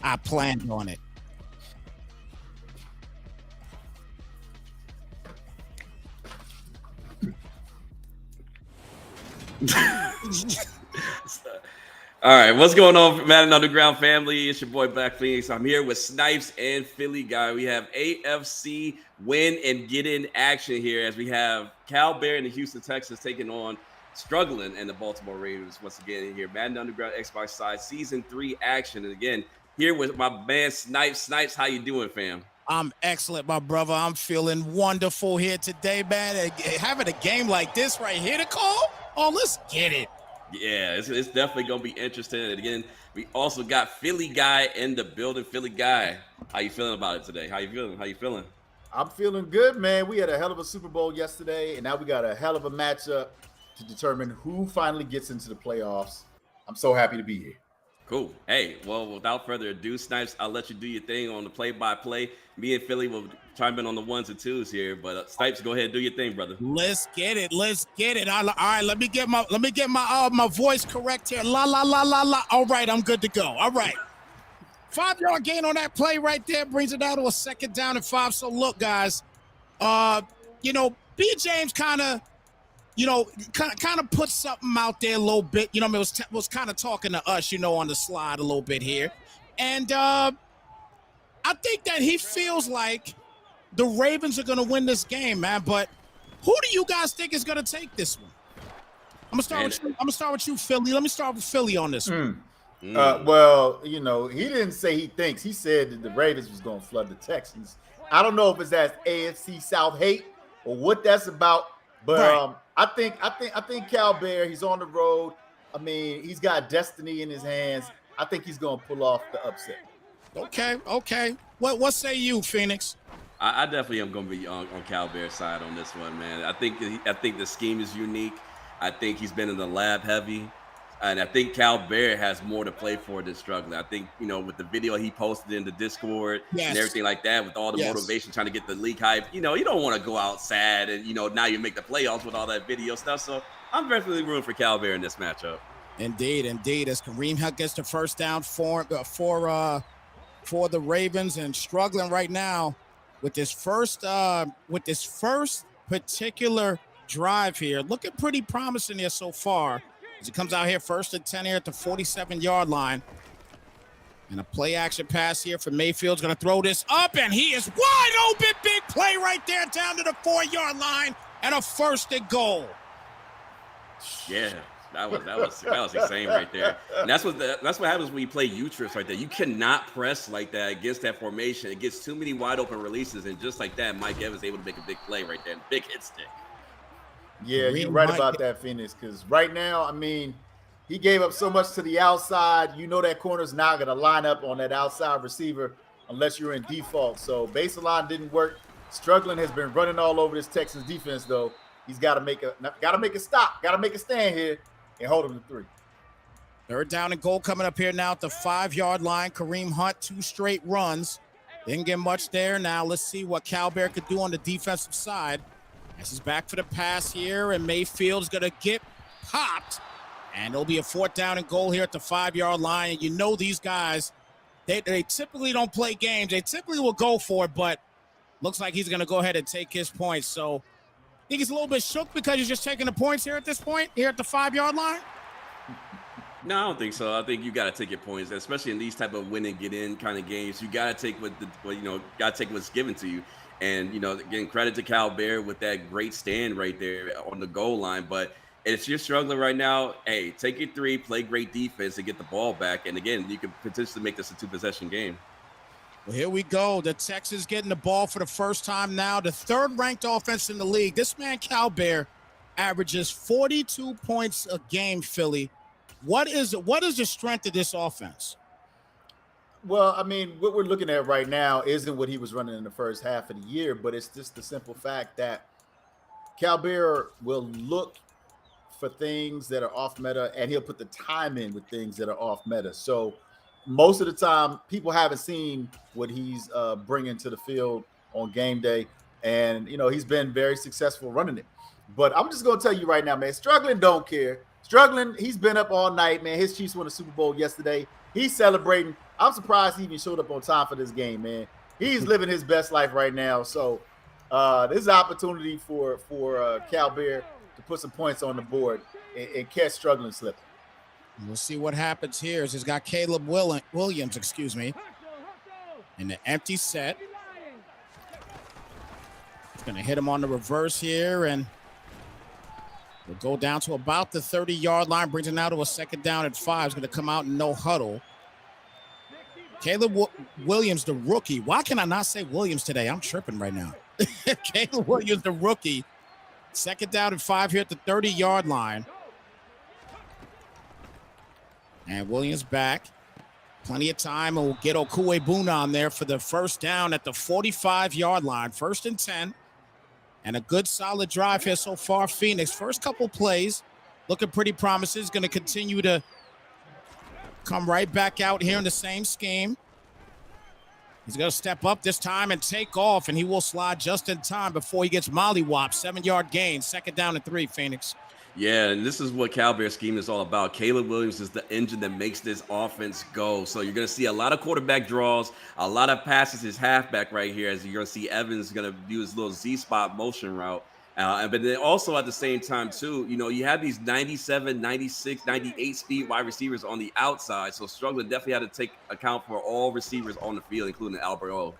I planned on it. All right, what's going on, Madden Underground family? It's your boy Black Phoenix. I'm here with Snipes and Philly Guy. We have AFC win and get in action here as we have Cal Bear and the Houston Texans taking on struggling and the Baltimore Ravens once again here. Madden Underground Xbox side season 3 action. And again, here with my man Snipes. Snipes, how you doing, fam? I'm excellent, my brother. I'm feeling wonderful here today, man. Having a game like this right here to call? Oh, let's get it. Yeah, it's definitely gonna be interesting. And again, we also got Philly Guy in the building. Philly Guy, how you feeling about it today? How you feeling? How you feeling? I'm feeling good, man. We had a hell of a Super Bowl yesterday, and now we got a hell of a matchup to determine who finally gets into the playoffs. I'm so happy to be here. Cool. Hey, well, without further ado, Snipes, I'll let you do your thing on the play-by-play. Me and Philly will chime in on the ones and twos here, but Snipes, go ahead and do your thing, brother. Let's get it. Let's get it. All right, let me get my voice correct here. La la la la la. All right, I'm good to go. All right. 5-yard gain on that play right there brings it down to a 2nd down and 5. So look, guys, B. James kind of put something out there a little bit. You know, I mean, was kind of talking to us, on the slide a little bit here. And I think that he feels like the Ravens are going to win this game, man. But who do you guys think is going to take this one? I'm going to start with you, Philly. Let me start with Philly on this one. Well, he didn't say he thinks. He said that the Ravens was going to flood the Texans. I don't know if it's that AFC South hate or what that's about, but Right. I think Cal Bear, he's on the road. I mean, he's got destiny in his hands. I think he's going to pull off the upset. Okay. What say you, Phoenix? I definitely am going to be on Cal Bear's side on this one, man. I think the scheme is unique. I think he's been in the lab heavy. And I think Cal Bear has more to play for than struggling. I think, with the video he posted in the Discord Yes. and everything like that, with all the Yes. motivation, trying to get the league hype, you don't want to go out sad and, now you make the playoffs with all that video stuff. So I'm definitely rooting for Cal Bear in this matchup. Indeed. As Kareem Hunt gets the first down for the Ravens and struggling right now with this first particular drive here. Looking pretty promising here so far. As he comes out here 1st and 10 here at the 47-yard line. And a play action pass here for Mayfield's going to throw this up, and he is wide open. Big play right there down to the 4-yard line and a 1st and goal. Yeah, that was insane right there. And that's what happens when you play U-trips right there. You cannot press like that against that formation. It gets too many wide open releases, and just like that, Mike Evans able to make a big play right there, big hit stick. Yeah, you're right about that, Phoenix, because right now, I mean, he gave up so much to the outside. That corner's not going to line up on that outside receiver unless you're in default. So baseline didn't work. Struggling has been running all over this Texans defense, though. He's got to make a stop, got to make a stand here and hold him to 3. 3rd down and goal coming up here now at the 5-yard line. Kareem Hunt, 2 straight runs. Didn't get much there. Now let's see what Cal Bear could do on the defensive side. As he's back for the pass here, and Mayfield's going to get popped. And it'll be a 4th down and goal here at the 5-yard line. And these guys, they typically don't play games. They typically will go for it, but looks like he's going to go ahead and take his points. So I think he's a little bit shook because he's just taking the points here at this point, here at the 5-yard line. No, I don't think so. I think you got to take your points, especially in these type of win and get in kind of games. You got to take got to take what's given to you. And, again, credit to Cal Bear with that great stand right there on the goal line. But if you're struggling right now, hey, take your 3, play great defense, and get the ball back. And, again, you could potentially make this a 2-possession game. Well, here we go. The Texans getting the ball for the first time now. The 3rd-ranked offense in the league. This man, Cal Bear, averages 42 points a game, Philly. What is the strength of this offense? Well, I mean, what we're looking at right now isn't what he was running in the first half of the year, but it's just the simple fact that Cal Bear will look for things that are off meta, and he'll put the time in with things that are off meta. So most of the time, people haven't seen what he's bringing to the field on game day, and he's been very successful running it. But I'm just going to tell you right now, man, struggling don't care. Struggling, he's been up all night, man. His Chiefs won the Super Bowl yesterday. He's celebrating. I'm surprised he even showed up on time for this game, man. He's living his best life right now. So this is an opportunity for Cal Bear to put some points on the board and catch struggling slipping. We'll see what happens here. He's got Caleb Williams, in the empty set. He's going to hit him on the reverse here, and we'll go down to about the 30-yard line, brings it now to a second down at 5. He's going to come out in no huddle. Caleb Williams, the rookie. Why can I not say Williams today? I'm tripping right now. Caleb Williams, the rookie. Second down and 5 here at the 30-yard line. And Williams back. Plenty of time, and we'll get Okuwebuna on there for the first down at the 45-yard line. 1st and 10. And a good solid drive here so far, Phoenix. First couple plays looking pretty promising. Going to continue to come right back out here in the same scheme. He's going to step up this time and take off, and he will slide just in time before he gets mollywopped. 7-yard gain, 2nd down and 3, Phoenix. Yeah, and this is what Cal Bear scheme is all about. Caleb Williams is the engine that makes this offense go. So you're going to see a lot of quarterback draws, a lot of passes his halfback right here, as you're going to see Evans going to do his little Z-spot motion route. But then also at the same time, too, you have these 97, 96, 98 speed wide receivers on the outside. So Struggling definitely had to take account for all receivers on the field, including Albert O.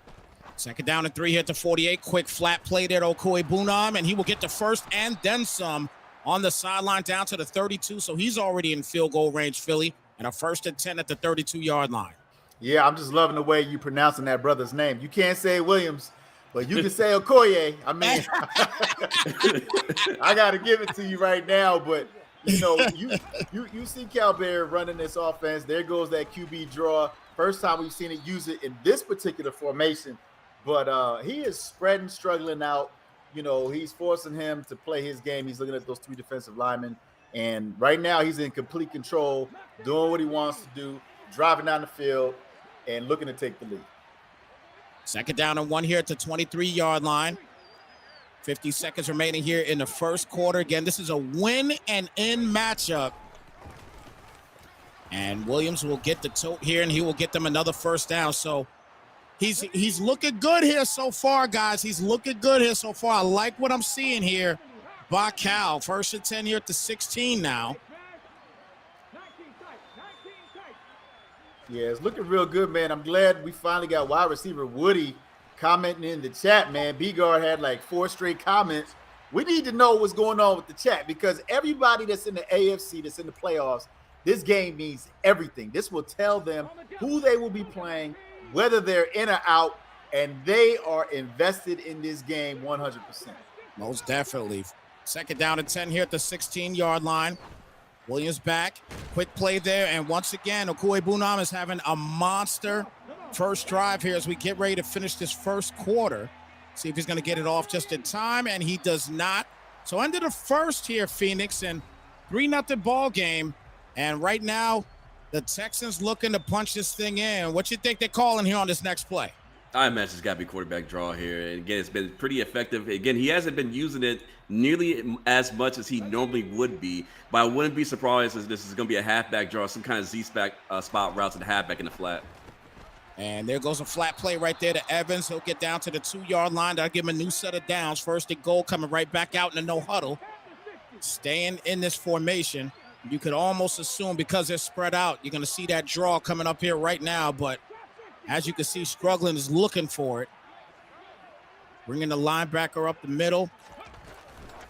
2nd down and 3 here at the 48. Quick flat play there to Okuwebuna, and he will get the first and then some on the sideline down to the 32. So he's already in field goal range, Philly, and a 1st and 10 at the 32-yard line. Yeah, I'm just loving the way you pronouncing that brother's name. You can't say Williams, but you can say Okoye. I mean, I got to give it to you right now. But, you see Cal Bear running this offense. There goes that QB draw. First time we've seen it use it in this particular formation. But he is spreading, struggling out. He's forcing him to play his game. He's looking at those 3 defensive linemen. And right now he's in complete control, doing what he wants to do, driving down the field and looking to take the lead. 2nd down and 1 here at the 23-yard line. 50 seconds remaining here in the first quarter. Again, this is a win and in matchup. And Williams will get the tote here, and he will get them another first down. So he's looking good here so far, guys. He's looking good here so far. I like what I'm seeing here by Cal. 1st and 10 here at the 16 now. Yeah, it's looking real good, man. I'm glad we finally got wide receiver Woody commenting in the chat, man. B-Guard had like 4 straight comments. We need to know what's going on with the chat, because everybody that's in the AFC, that's in the playoffs, this game means everything. This will tell them who they will be playing, whether they're in or out, and they are invested in this game 100%. Most definitely. 2nd down and 10 here at the 16-yard line. Williams back. Quick play there, and once again, Okuwebuna is having a monster first drive here as we get ready to finish this first quarter. See if he's going to get it off just in time, and he does not. So end of the first here, Phoenix, and 3-0 ball game. And right now, the Texans looking to punch this thing in. What you think they're calling here on this next play? I imagine it's got to be quarterback draw here. And again, it's been pretty effective. Again, he hasn't been using it nearly as much as he normally would be. But I wouldn't be surprised if this is going to be a halfback draw, some kind of Z-spot spot route to the halfback in the flat. And there goes a flat play right there to Evans. He'll get down to the 2-yard line. That'll give him a new set of downs. 1st and goal, coming right back out in the no huddle. Staying in this formation. You could almost assume, because they're spread out, you're going to see that draw coming up here right now. But as you can see, Struggling is looking for it. Bringing the linebacker up the middle.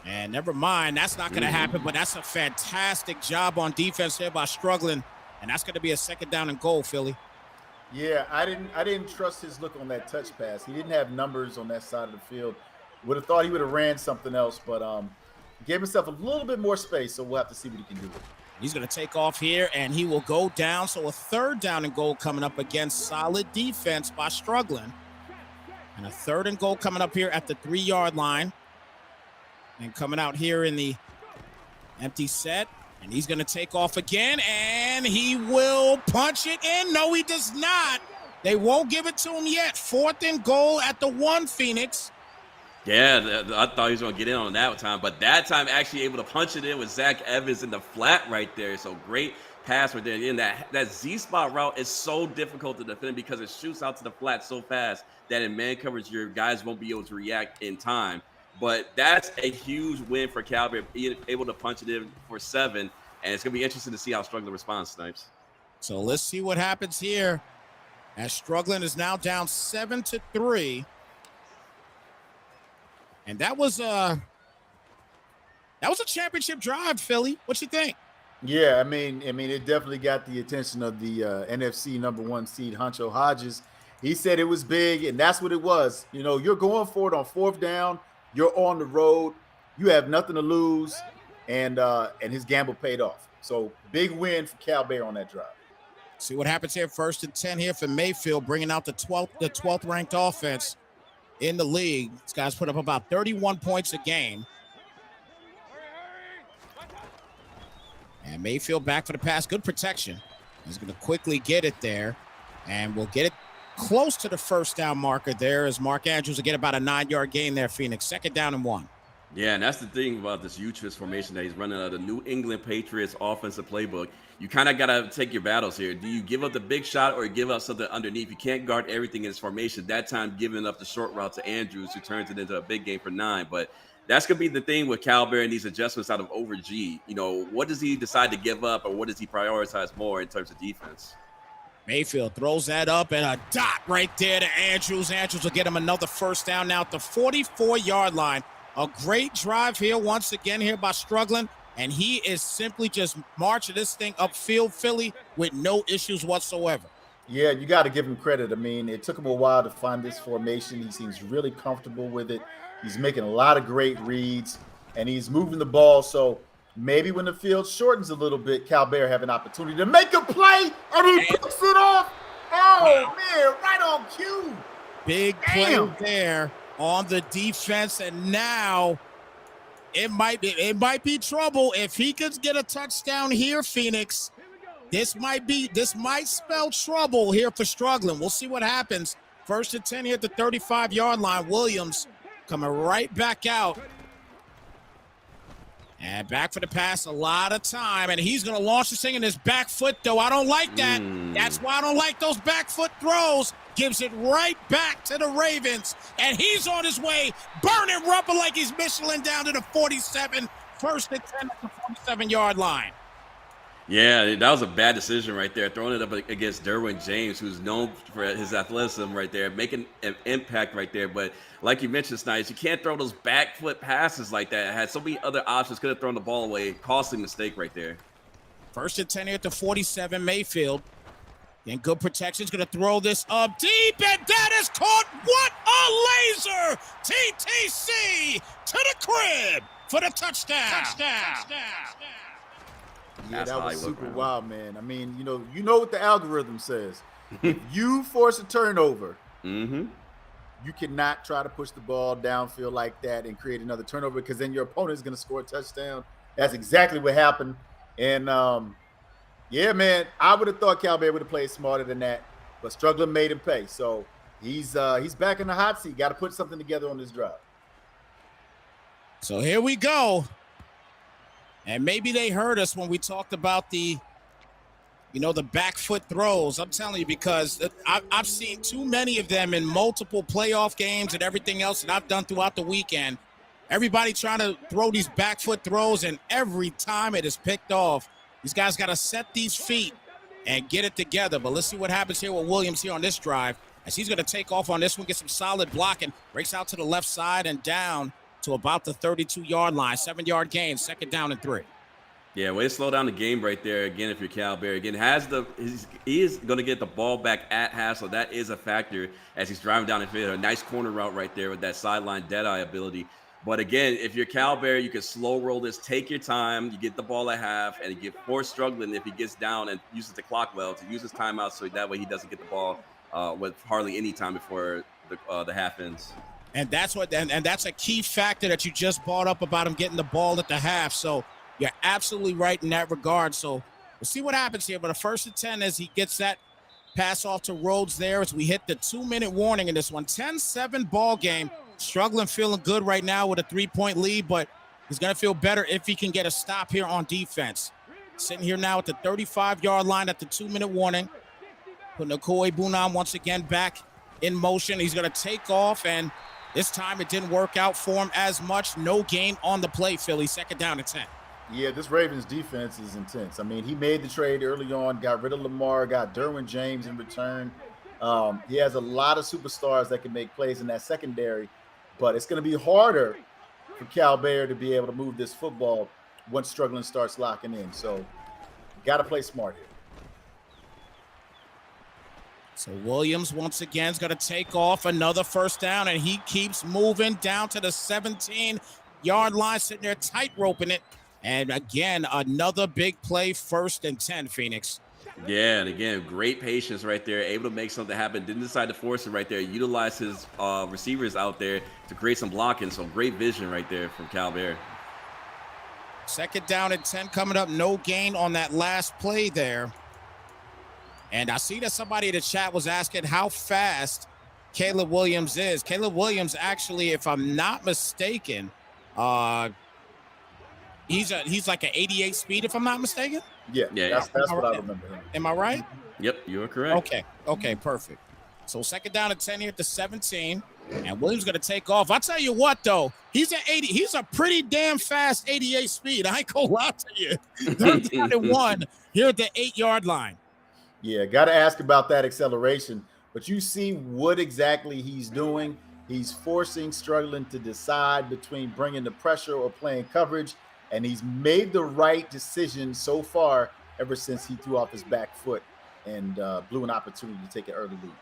And never mind, that's not going to happen, but that's a fantastic job on defense here by Struggling. And that's going to be a 2nd down and goal, Philly. Yeah, I didn't trust his look on that touch pass. He didn't have numbers on that side of the field. Would have thought he would have ran something else, but gave himself a little bit more space, so we'll have to see what he can do with it. He's going to take off here, and he will go down. So a 3rd down and goal coming up against solid defense by Struggling. And a 3rd and goal coming up here at the 3-yard line. And coming out here in the empty set. And he's going to take off again, and he will punch it in. No, he does not. They won't give it to him yet. 4th and goal at the 1, Phoenix. Yeah, I thought he was going to get in on that time, but that time actually able to punch it in with Zach Evans in the flat right there. So great pass right there. And that Z-spot route is so difficult to defend because it shoots out to the flat so fast that in man coverage, your guys won't be able to react in time. But that's a huge win for Calvary, being able to punch it in for 7. And it's going to be interesting to see how Struggling responds, Snipes. So let's see what happens here. As Struggling is now down 7-3. And that was a championship drive, Philly. What you think? Yeah, I mean, it definitely got the attention of the NFC #1 seed, Huncho Hodges. He said it was big, and that's what it was. You know, you're going for it on 4th down. You're on the road. You have nothing to lose, and his gamble paid off. So big win for Cal Bear on that drive. See what happens here. 1st and 10 here for Mayfield, bringing out the 12th ranked offense in the league. These guys put up about 31 points a game. And Mayfield back for the pass. Good protection. He's going to quickly get it there. And we'll get it close to the 1st down marker there as Mark Andrews will get about a 9-yard gain there, Phoenix. 2nd down and 1. Yeah, and that's the thing about this U-twist formation that he's running out of the New England Patriots offensive playbook. You kind of got to take your battles here. Do you give up the big shot or give up something underneath? You can't guard everything in this formation. That time giving up the short route to Andrews, who turns it into a big game for 9. But that's going to be the thing with Cal Bear and these adjustments out of over G. You know, what does he decide to give up or what does he prioritize more in terms of defense? Mayfield throws that up and a dot right there to Andrews. Andrews will get him another 1st down now at the 44-yard line. A great drive here once again here by Struggling, and he is simply just marching this thing upfield, Philly, with no issues whatsoever. Yeah, you got to give him credit. I mean, it took him a while to find this formation. He seems really comfortable with it. He's making a lot of great reads, and he's moving the ball. So maybe when the field shortens a little bit, Cal Bear have an opportunity to make a play, and he picks it off. Oh, man, right on cue. Big play there on the defense, and now it might be trouble if he could get a touchdown here, Phoenix. This might spell trouble here for Struggling. We'll see what happens. 1st and 10 here at the 35-yard line. Williams coming right back out. And back for the pass, a lot of time. And he's going to launch this thing in his back foot, though. I don't like that. That's why I don't like those back foot throws. Gives it right back to the Ravens. And he's on his way, burning rubber like he's Michelin down to the 47. 1st and 10 at the 47-yard line. Yeah, that was a bad decision right there. Throwing it up against Derwin James, who's known for his athleticism right there, making an impact right there. But like you mentioned, Snipes, you can't throw those back foot passes like that. It had so many other options, could have thrown the ball away. Costly mistake right there. 1st and 10 here at the 47, Mayfield. In good protection, is going to throw this up deep, and that is caught. What a laser! TTC to the crib for the touchdown. Yeah, that was super wild, man. I mean, you know what the algorithm says. If you force a turnover, you cannot try to push the ball downfield like that and create another turnover because then your opponent is going to score a touchdown. That's exactly what happened. And, yeah, man, I would have thought Cal Bear would have played smarter than that, but Struggling made him pay. So he's back in the hot seat. Got to put something together on this drive. So here we go. And maybe they heard us when we talked about the back foot throws. I'm telling you, because I've seen too many of them in multiple playoff games and everything else that I've done throughout the weekend. Everybody trying to throw these back foot throws, and every time it is picked off. These guys got to set these feet and get it together. But let's see what happens here with Williams here on this drive, as he's going to take off on this one, get some solid blocking, breaks out to the left side and down to about the 32-yard line. 7-yard gain, 2nd down and 3. Yeah, way to slow down the game right there. Again, if you're Cal Bear, again, he is going to get the ball back at half, so that is a factor as he's driving down the field. A nice corner route right there with that sideline dead-eye ability. But again, if you're Cal Bear, you can slow roll this, take your time, you get the ball at half, and you get more Struggling if he gets down and uses the clock well to use his timeout so that way he doesn't get the ball with hardly any time before the half ends. And that's that's a key factor that you just brought up about him getting the ball at the half. So you're absolutely right in that regard. So we'll see what happens here. But a 1st and 10 as he gets that pass off to Rhodes there as we hit the 2-minute warning in this one. 10-7 ball game. Struggling, feeling good right now with a 3-point lead, but he's going to feel better if he can get a stop here on defense. Sitting here now at the 35-yard line at the 2-minute warning. Putting Okoye Bunam once again back in motion. He's going to take off, and this time it didn't work out for him as much. No gain on the play, Philly. 2nd down and 10. Yeah, this Ravens defense is intense. I mean, he made the trade early on, got rid of Lamar, got Derwin James in return. He has a lot of superstars that can make plays in that secondary, but it's going to be harder for Cal Bear to be able to move this football once struggling starts locking in. So, got to play smart here. So Williams once again is going to take off another 1st down, and he keeps moving down to the 17-yard line, sitting there tight roping it. And again, another big play, 1st and 10, Phoenix. Yeah, and again, great patience right there, able to make something happen. Didn't decide to force it right there. Utilize his receivers out there to create some blocking. So great vision right there from Cal Bear. 2nd down and 10 coming up. No gain on that last play there. And I see that somebody in the chat was asking how fast Caleb Williams is. Caleb Williams, actually, if I'm not mistaken, he's like an 88 speed, if I'm not mistaken. Yeah, that's what I remember. Am I right? Yep, you are correct. Okay, perfect. So 2nd down and 10 here at the 17, and Williams going to take off. I'll tell you what, though, he's at 80. He's a pretty damn fast 88 speed. I ain't gonna lie to you. 3rd down and 1 here at the 8-yard line. Yeah, got to ask about that acceleration. But you see what exactly he's doing. He's struggling to decide between bringing the pressure or playing coverage. And he's made the right decision so far ever since he threw off his back foot and blew an opportunity to take an early lead.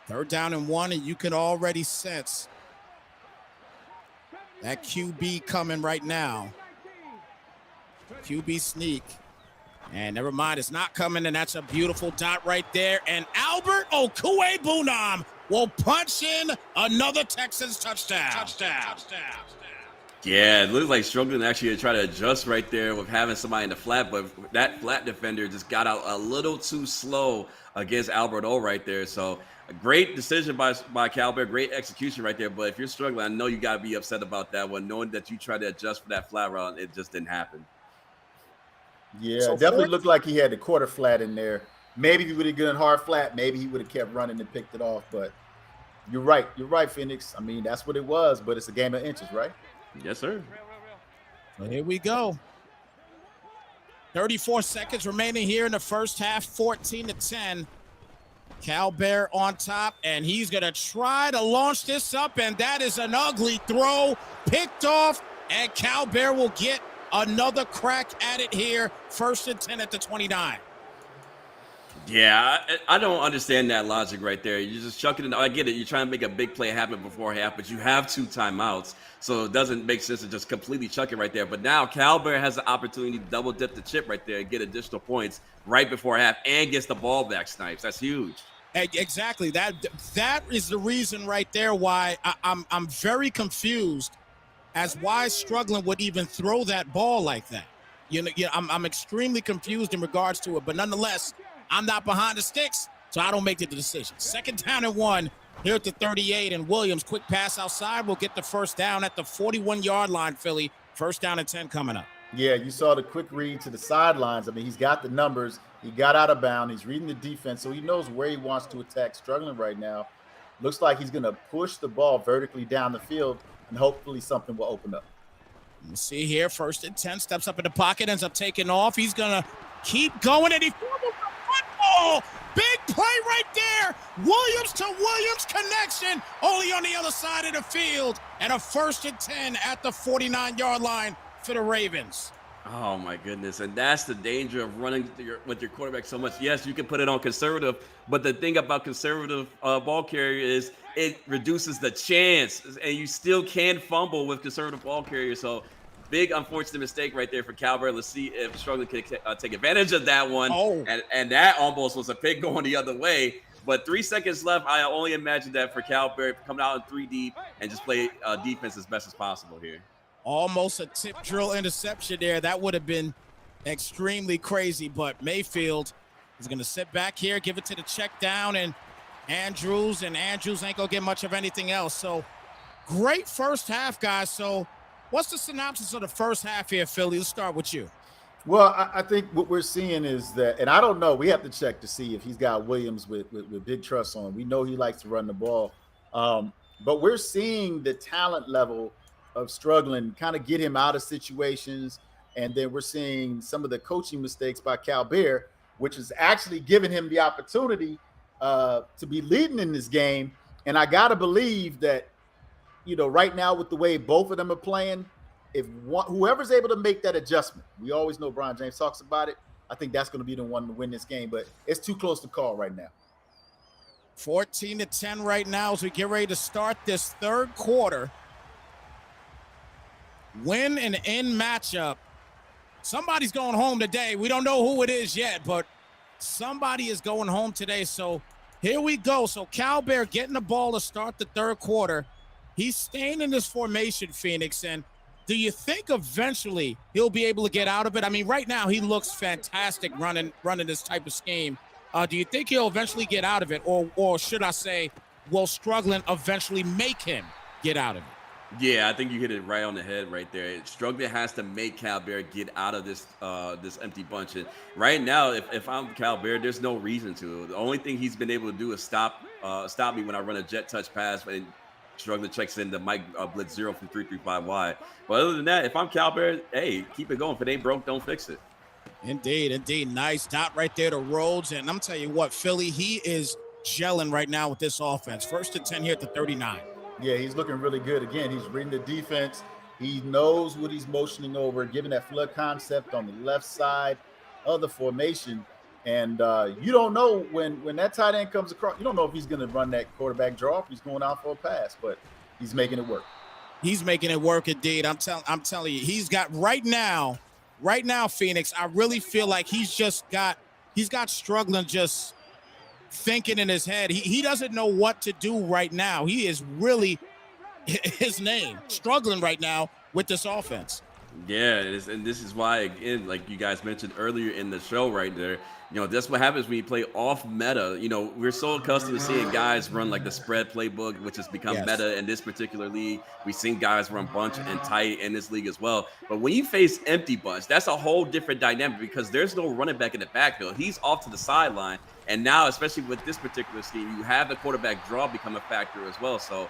3rd down and 1, and you can already sense that QB coming right now. QB sneak. And never mind, it's not coming, and that's a beautiful dot right there. And Albert Okoye Bunam will punch in another Texans touchdown. Yeah, it looks like struggling actually to try to adjust right there with having somebody in the flat, but that flat defender just got out a little too slow against Albert O right there. So a great decision by Cal Bear, great execution right there. But if you're struggling, I know you got to be upset about that one, knowing that you tried to adjust for that flat route, it just didn't happen. Yeah, so definitely looked like he had the quarter flat in there. Maybe he would have gone hard flat. Maybe he would have kept running and picked it off. But you're right, Phoenix. I mean, that's what it was, but it's a game of inches, right? Yes, sir. So here we go. 34 seconds remaining here in the 1st half, 14-10. Cal Bear on top, and he's going to try to launch this up, and that is an ugly throw, picked off, and Cal Bear will get another crack at it here, 1st and 10 at the 29. Yeah, I don't understand that logic right there. You're just chucking it. I get it. You're trying to make a big play happen before half, but you have 2 timeouts. So it doesn't make sense to just completely chuck it right there. But now Cal Bear has the opportunity to double dip the chip right there and get additional points right before half and gets the ball back, Snipes. That's huge. Exactly. That is the reason right there why I'm very confused as why Struggling would even throw that ball like that. I'm extremely confused in regards to it, but nonetheless, I'm not behind the sticks, so I don't make the decision. 2nd down and 1 here at the 38, and Williams, quick pass outside, will get the 1st down at the 41-yard line, Philly. 1st down and 10 coming up. Yeah, you saw the quick read to the sidelines. I mean, he's got the numbers. He got out of bounds. He's reading the defense, so he knows where he wants to attack. Struggling right now. Looks like he's going to push the ball vertically down the field, and hopefully something will open up. Let's see here. 1st and 10, steps up in the pocket, ends up taking off. He's going to keep going, and he fumbles the football. Big play right there. Williams to Williams connection, only on the other side of the field. And a 1st and 10 at the 49-yard line for the Ravens. Oh, my goodness. And that's the danger of running with your quarterback so much. Yes, you can put it on conservative, but the thing about conservative ball carrier is it reduces the chance, and you still can fumble with conservative ball carrier. So big unfortunate mistake right there for Cal Bear. Let's see if Struggling can take advantage of that one. Oh. And that almost was a pick going the other way. But 3 seconds left. I only imagine that for Cal Bear coming out in 3 deep and just play defense as best as possible here. Almost a tip drill interception there. That would have been extremely crazy, but Mayfield is going to sit back here, give it to the check down, and Andrews ain't going to get much of anything else. So great 1st half, guys. So what's the synopsis of the 1st half here, Philly? Let's start with you. Well, I think what we're seeing is that, and I don't know, we have to check to see if he's got Williams with big trust on him. We know he likes to run the ball. But we're seeing the talent level of struggling kind of get him out of situations. And then we're seeing some of the coaching mistakes by Cal Bear, which is actually giving him the opportunity to be leading in this game. And I got to believe that, right now with the way both of them are playing, if whoever's able to make that adjustment, we always know Brian James talks about it. I think that's going to be the one to win this game, but it's too close to call right now. 14-10 right now as we get ready to start this third quarter. Win and end matchup. Somebody's going home today. We don't know who it is yet, but somebody is going home today. So here we go. So Cal Bear getting the ball to start the third quarter. He's staying in this formation, Phoenix, and do you think eventually he'll be able to get out of it? I mean, right now he looks fantastic running this type of scheme. Do you think he'll eventually get out of it, or should I say, will struggling eventually make him get out of it? Yeah, I think you hit it right on the head right there. Struggling has to make Cal Bear get out of this empty bunch. And right now, if I'm Cal Bear, there's no reason to. The only thing he's been able to do is stop me when I run a jet touch pass and Struggling checks in the Mike blitz 0 from 3-3-5 wide. But other than that, if I'm Cal Bear, hey, keep it going. If it ain't broke, don't fix it. Indeed. Nice dot right there to Rhodes. And I'm telling you what, Philly, he is gelling right now with this offense. 1st and 10 here at the 39. Yeah, he's looking really good. Again, he's reading the defense. He knows what he's motioning over, giving that flood concept on the left side of the formation. And you don't know when that tight end comes across, you don't know if he's going to run that quarterback draw, if he's going out for a pass, but he's making it work. He's making it work indeed. I'm telling you, he's got right now, Phoenix, I really feel like he's got struggling just thinking in his head. He doesn't know what to do right now. He is really his name struggling right now with this offense. Yeah, and this is why, again, like you guys mentioned earlier in the show right there, that's what happens when you play off meta. We're so accustomed to seeing guys run like the spread playbook, which has become meta in this particular league. We've seen guys run bunch and tight in this league as well. But when you face empty bunch, that's a whole different dynamic because there's no running back in the backfield. He's off to the sideline. And now, especially with this particular scheme, you have the quarterback draw become a factor as well. So,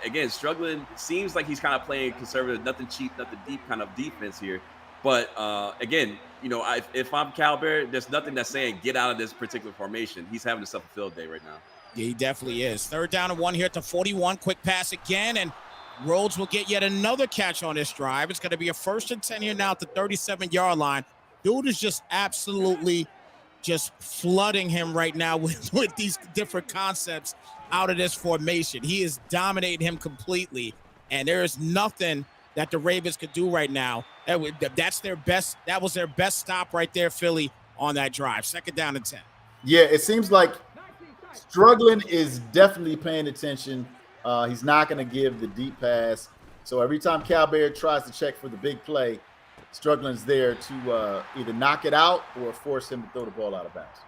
again, struggling seems like he's kind of playing conservative, nothing cheap, nothing deep kind of defense here. But again, if I'm Cal Bear, there's nothing that's saying get out of this particular formation. He's having himself a field day right now. Yeah, he definitely is. 3rd down and 1 here at the 41. Quick pass again, and Rhodes will get yet another catch on this drive. It's going to be a 1st and 10 here now at the 37-yard line. Dude is just absolutely just flooding him right now with these different concepts out of this formation. He is dominating him completely, and there is nothing that the Ravens could do right now. That's their best. That was their best stop right there, Philly, on that drive. 2nd down and 10. Yeah, it seems like struggling is definitely paying attention. He's not going to give the deep pass. So every time Cal Bear tries to check for the big play, Struggling's there to either knock it out or force him to throw the ball out of bounds.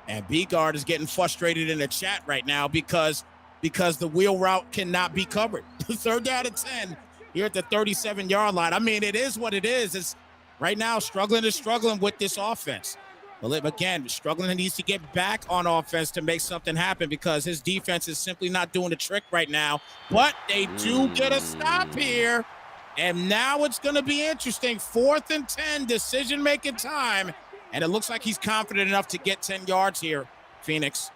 And B-Guard is getting frustrated in the chat right now because the wheel route cannot be covered. 3rd down and 10 here at the 37-yard line. I mean, it is what it is. It's right now struggling with this offense. But again, Struggling needs to get back on offense to make something happen because his defense is simply not doing the trick right now. But they do get a stop here. And now it's going to be interesting. 4th and 10, decision-making time. And it looks like he's confident enough to get 10 yards here, Phoenix.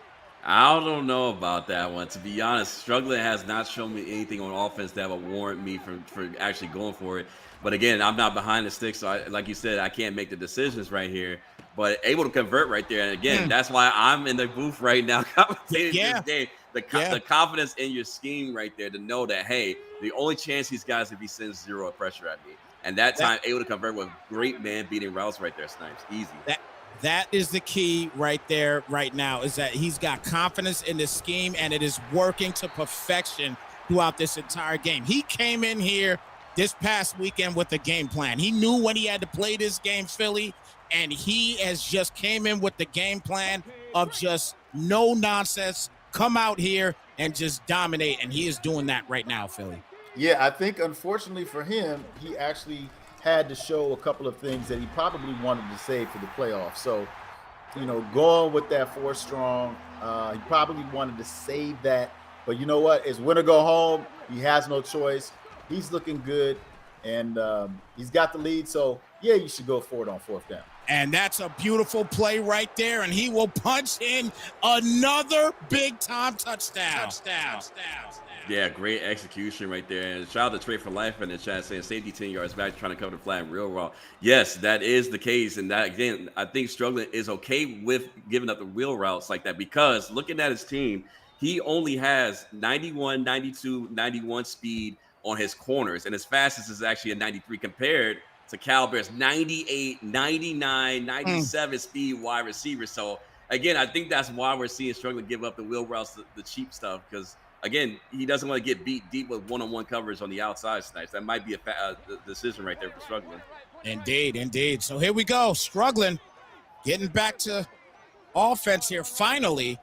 I don't know about that one. To be honest, Struggling has not shown me anything on offense that would warrant me for actually going for it. But again, I'm not behind the sticks, so like you said, I can't make the decisions right here. But able to convert right there. And again, that's why I'm in the booth right now commentating this game. The confidence in your scheme right there to know that, hey, the only chance he's got is if he sends zero pressure at me. And that time, able to convert with great man-beating routes right there, Snipes. Easy. That is the key right there right now, is that he's got confidence in the scheme, and it is working to perfection throughout this entire game. He came in here this past weekend with a game plan. He knew when he had to play this game, Philly, and he has just came in with the game plan of just no nonsense, come out here and just dominate, and he is doing that right now, Philly. Yeah, I think unfortunately for him, he actually had to show a couple of things that he probably wanted to save for the playoffs. So, going with that 4 strong, he probably wanted to save that. But you know what? It's win or go home. He has no choice. He's looking good, and he's got the lead. So, yeah, you should go for it on 4th down. And that's a beautiful play right there. And he will punch in another big-time touchdown. Yeah, great execution right there. And shout out to Trey for Life in the chat saying safety 10 yards back trying to cover the flat and real raw. Yes, that is the case. And that, again, I think Struggling is okay with giving up the wheel routes like that because looking at his team, he only has 91, 92, 91 speed on his corners. And his fastest is actually a 93 compared to Cal Bear's 98, 99, 97 speed wide receiver. So, again, I think that's why we're seeing Struggling give up the wheel routes, the cheap stuff, because again, he doesn't want to get beat deep with one-on-one coverage on the outside Snipes. That might be a decision right there for Struggling. Indeed. So here we go. Struggling, getting back to offense here finally.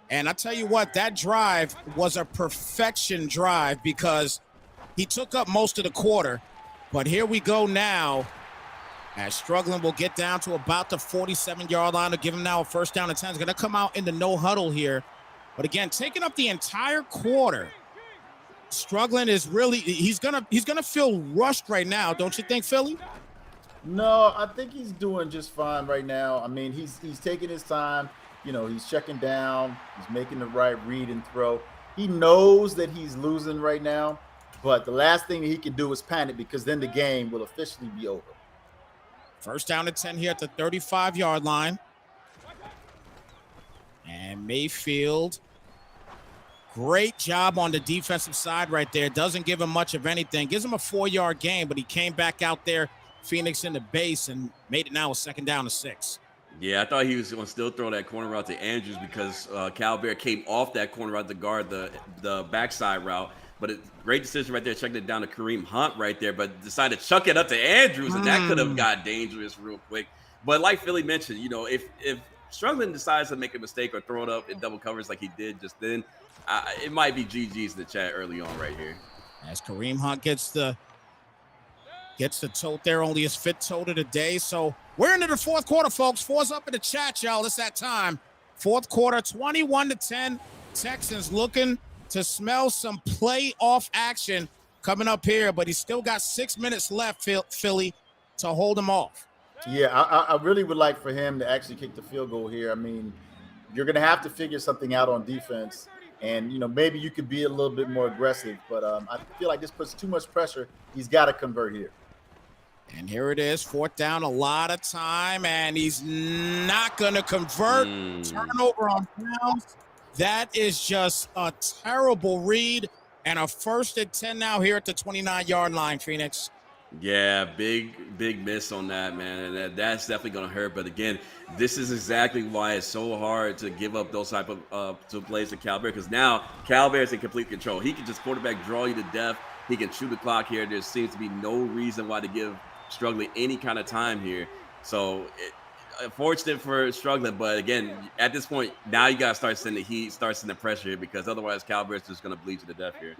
And I tell you what, that drive was a perfection drive because he took up most of the quarter. But here we go now. As Struggling will get down to about the 47-yard line to give him now a 1st down and 10. He's going to come out in the no huddle here. But again, taking up the entire quarter, Struggling is really he's gonna feel rushed right now, don't you think, Philly? No, I think he's doing just fine right now. I mean, he's taking his time. He's checking down. He's making the right read and throw. He knows that he's losing right now, but the last thing that he can do is panic because then the game will officially be over. 1st down and 10 here at the 35-yard line. And Mayfield, great job on the defensive side right there. Doesn't give him much of anything. Gives him a 4-yard gain, but he came back out there, Phoenix in the base, and made it now a 2nd down and 6. Yeah, I thought he was going to still throw that corner route to Andrews because Cal Bear came off that corner route to guard the backside route. But great decision right there, checking it down to Kareem Hunt right there, but decided to chuck it up to Andrews, and that could have got dangerous real quick. But like Philly mentioned, if Struggling decides to make a mistake or throw it up in double coverage like he did just then, it might be GG's in the chat early on right here. As Kareem Hunt gets the tote there, only his 5th tote of the day. So we're into the 4th quarter, folks. 4's up in the chat, y'all. It's that time. 4th quarter, 21-10. Texans looking to smell some playoff action coming up here, but he's still got 6 minutes left, Philly, to hold him off. Yeah, I really would like for him to actually kick the field goal here. I mean, you're going to have to figure something out on defense, and, maybe you could be a little bit more aggressive, but I feel like this puts too much pressure. He's got to convert here. And here it is, 4th down, a lot of time, and he's not going to convert. Turnover on downs. That is just a terrible read, and a 1st and 10 now here at the 29-yard line, Phoenix. Yeah, big miss on that, man. And that's definitely going to hurt. But again, this is exactly why it's so hard to give up those type of to plays to Cal Bear, because now Cal Bear is in complete control. He can just quarterback draw you to death. He can shoot the clock here. There seems to be no reason why to give Struggling any kind of time here. So unfortunate for Struggling, but again, at this point, now you got to start sending the heat, start sending the pressure here, because otherwise Cal Bear's just going to bleed to the death here.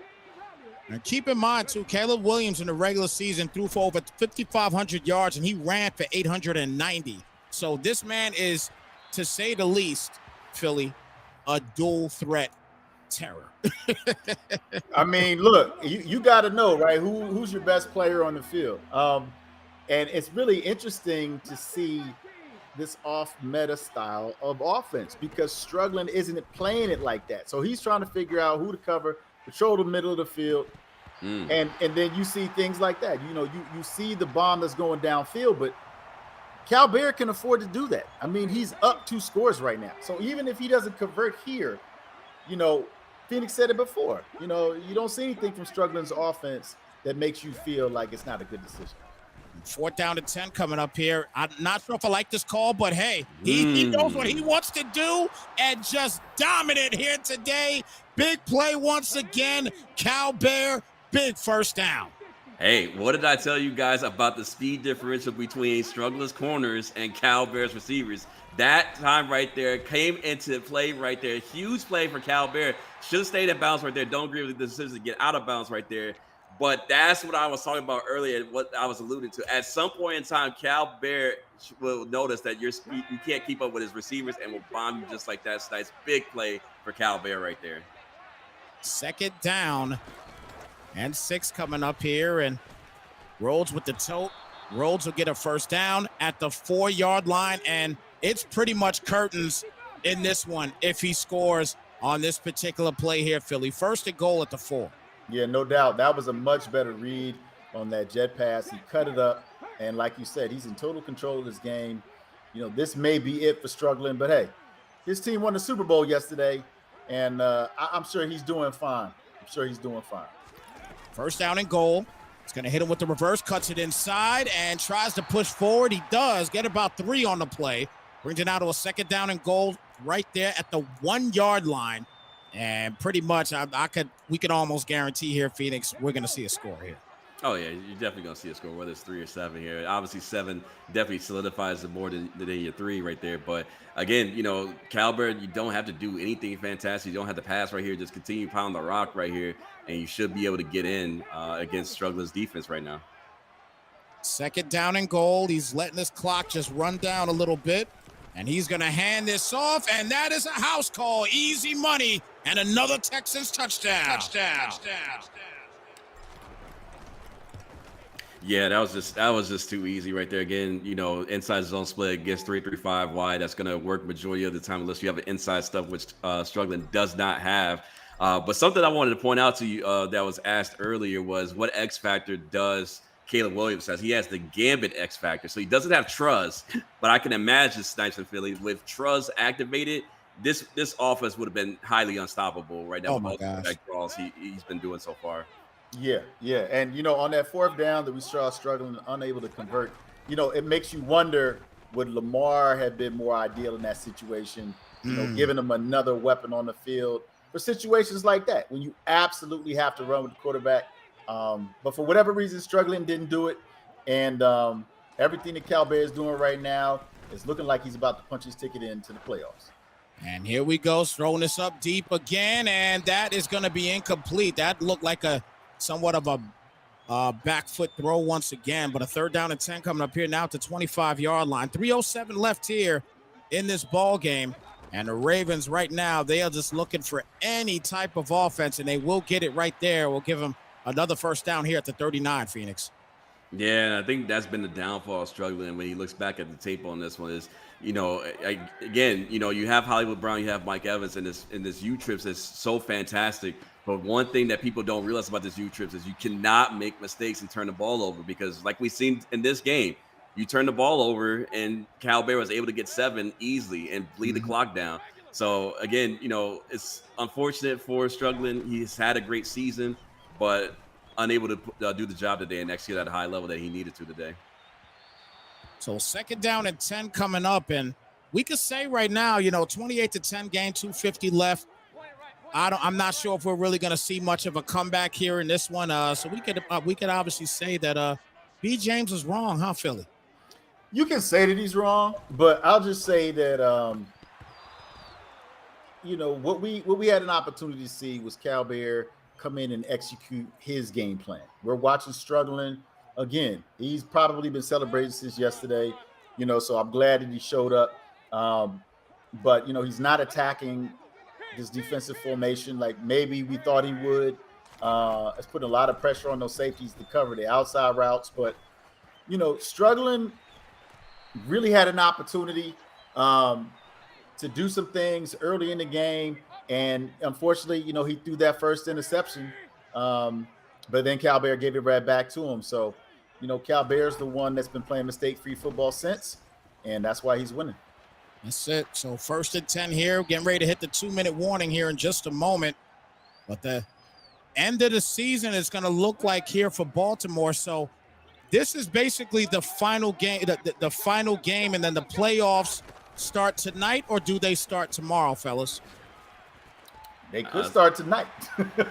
And keep in mind, too, Caleb Williams in the regular season threw for over 5,500 yards, and he ran for 890. So this man is, to say the least, Philly, a dual threat terror. I mean, look, you got to know, right, who's your best player on the field. And it's really interesting to see this off-meta style of offense because Struggling isn't playing it like that. So he's trying to figure out who to cover, control the middle of the field, and then you see things like that. You see the bomb that's going downfield, but Cal Bear can afford to do that. I mean, he's up 2 scores right now. So even if he doesn't convert here, Phoenix said it before, you don't see anything from Struggling's offense that makes you feel like it's not a good decision. 4th down and 10 coming up here. I'm not sure if I like this call, but hey, he knows what he wants to do and just dominant here today. Big play once again. Cal Bear, big 1st down. Hey, what did I tell you guys about the speed differential between Strugglers corners and Cal Bears receivers? That time right there came into play right there. Huge play for Cal Bear. Should have stayed in bounds right there. Don't agree with the decision to get out of bounds right there. But that's what I was talking about earlier, what I was alluding to. At some point in time, Cal Bear will notice that you can't keep up with his receivers and will bomb you just like that. So nice big play for Cal Bear right there. 2nd down and 6 coming up here, and Rhodes with the tote. Rhodes will get a 1st down at the 4-yard line, and it's pretty much curtains in this one if he scores on this particular play here, Philly. 1st and goal at the 4. Yeah, no doubt. That was a much better read on that jet pass. He cut it up, and like you said, he's in total control of this game. This may be it for struggling, but hey, his team won the Super Bowl yesterday, and I'm sure he's doing fine. 1st down and goal. He's going to hit him with the reverse, cuts it inside, and tries to push forward. He does get about 3 on the play. Brings it out to a 2nd down and goal right there at the 1-yard line. And pretty much, we could almost guarantee here, Phoenix, we're going to see a score here. Oh, yeah, you're definitely going to see a score, whether it's 3 or 7 here. Obviously, 7 definitely solidifies it more than your 3 right there. But, again, Cal Bear, you don't have to do anything fantastic. You don't have to pass right here. Just continue pounding the rock right here, and you should be able to get in against Struggler's defense right now. 2nd down and goal. He's letting this clock just run down a little bit, and he's going to hand this off, and that is a house call. Easy money, and another Texans touchdown. Yeah, that was just too easy right there. Again, inside zone split gets 3-3-5 wide. That's going to work majority of the time unless you have an inside stuff, which Struggling does not have. But something I wanted to point out to you that was asked earlier was what X factor does Caleb Williams has. He has the Gambit X factor, so he doesn't have Truz, but I can imagine Snipes and Philly with Truz activated. This offense would have been highly unstoppable right now. Oh my gosh. Draws he's been doing so far. Yeah. And, on that 4th down that we saw struggling, unable to convert, it makes you wonder, would Lamar have been more ideal in that situation, giving him another weapon on the field for situations like that, when you absolutely have to run with the quarterback. But for whatever reason, struggling didn't do it. And everything that Cal Bear is doing right now is looking like he's about to punch his ticket into the playoffs. And here we go, throwing this up deep again, and that is going to be incomplete. That looked like somewhat of a back foot throw once again, but a 3rd down and 10 coming up here now at the 25-yard line. 3:07 left here in this ball game, and the Ravens right now, they are just looking for any type of offense, and they will get it right there. We'll give them another 1st down here at the 39, Phoenix. Yeah, I think that's been the downfall of Struggling when he looks back at the tape on this one is, again, you have Hollywood Brown, you have Mike Evans, and this U-Trips is so fantastic. But one thing that people don't realize about this U-Trips is you cannot make mistakes and turn the ball over, because like we've seen in this game, you turn the ball over and Cal Bear was able to get 7 easily and bleed the clock down. So again, it's unfortunate for Struggling. He's had a great season, but unable to do the job today and execute at a high level that he needed to today. So 2nd down and 10 coming up, and we could say right now, 28-10 game, 2:50 left. I'm not sure if we're really going to see much of a comeback here in this one. So we could obviously say that B. James was wrong, huh, Philly? You can say that he's wrong, but I'll just say that what we had an opportunity to see was Cal Bear come in and execute his game plan. We're watching Struggling again. He's probably been celebrating since yesterday, so I'm glad that he showed up. But he's not attacking this defensive formation like maybe we thought he would. It's putting a lot of pressure on those safeties to cover the outside routes. But, Struggling really had an opportunity to do some things early in the game. And unfortunately, he threw that first interception. But then Cal Bear gave it right back to him. So, Cal Bear's the one that's been playing mistake-free football since, and that's why he's winning. That's it. So 1st and 10 here, getting ready to hit the 2-minute warning here in just a moment. But the end of the season is going to look like here for Baltimore. So this is basically the final game, the final game, and then the playoffs start tonight, or do they start tomorrow, fellas? They could start tonight.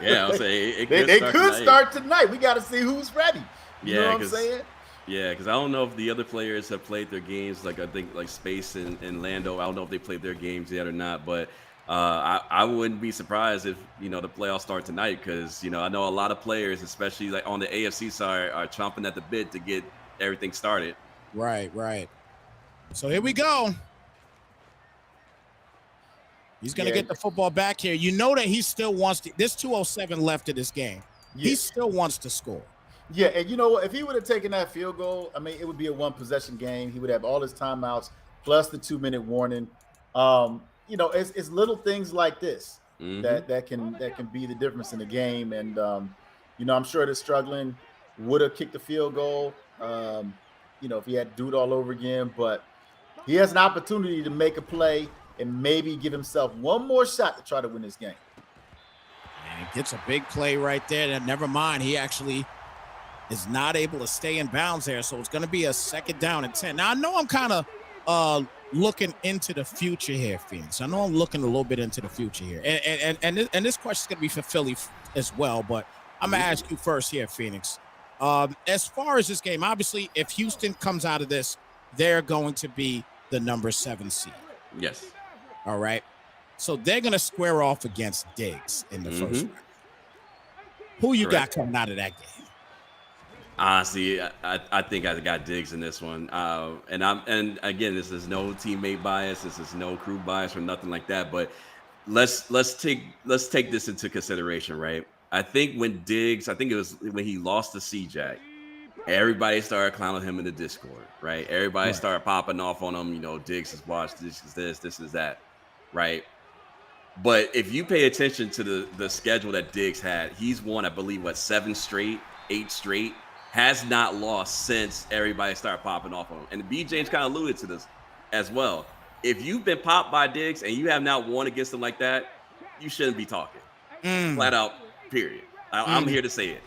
Yeah, I'll say they could start tonight. We got to see who's ready. You know what I'm saying? Yeah, because I don't know if the other players have played their games. Like I think like Space and Lando, I don't know if they played their games yet or not. But I wouldn't be surprised if the playoffs start tonight, because I know a lot of players, especially like on the AFC side, are chomping at the bit to get everything started. Right. So here we go. He's going to Yeah. get the football back here. You know that he still wants to. There's 2:07 left of this game. Yeah. He still wants to score. Yeah, and you know what? If he would have taken that field goal, I mean, it would be a one-possession game. He would have all his timeouts plus the 2-minute warning. It's little things like this that can be the difference in the game. And I'm sure they're struggling. Would have kicked the field goal. If he had to do it all over again, but he has an opportunity to make a play and maybe give himself one more shot to try to win this game. And he gets a big play right there. And never mind, he actually is not able to stay in bounds there. So it's going to be a 2nd down and 10. Now, I know I'm kind of looking into the future here, Phoenix. I know I'm looking a little bit into the future here. And this question is going to be for Philly as well, but I'm going to ask you first here, Phoenix. As far as this game, obviously, if Houston comes out of this, they're going to be the number 7 seed. Yes. All right. So they're going to square off against Diggs in the first round. Who you got coming out of that game? Honestly, I think I got Diggs in this one. And again, this is no teammate bias. This is no crew bias or nothing like that. But let's take this into consideration, right? I think it was when he lost to C-Jack, everybody started clowning him in the Discord, right? Everybody started popping off on him. Diggs is watched. This is that, right? But if you pay attention to the schedule that Diggs had, he's won, I believe, 7 straight, 8 straight. Has not lost since everybody started popping off on him. And B. James kind of alluded to this as well. If you've been popped by Diggs and you have not won against him like that, you shouldn't be talking. Flat out, period. I'm here to say it.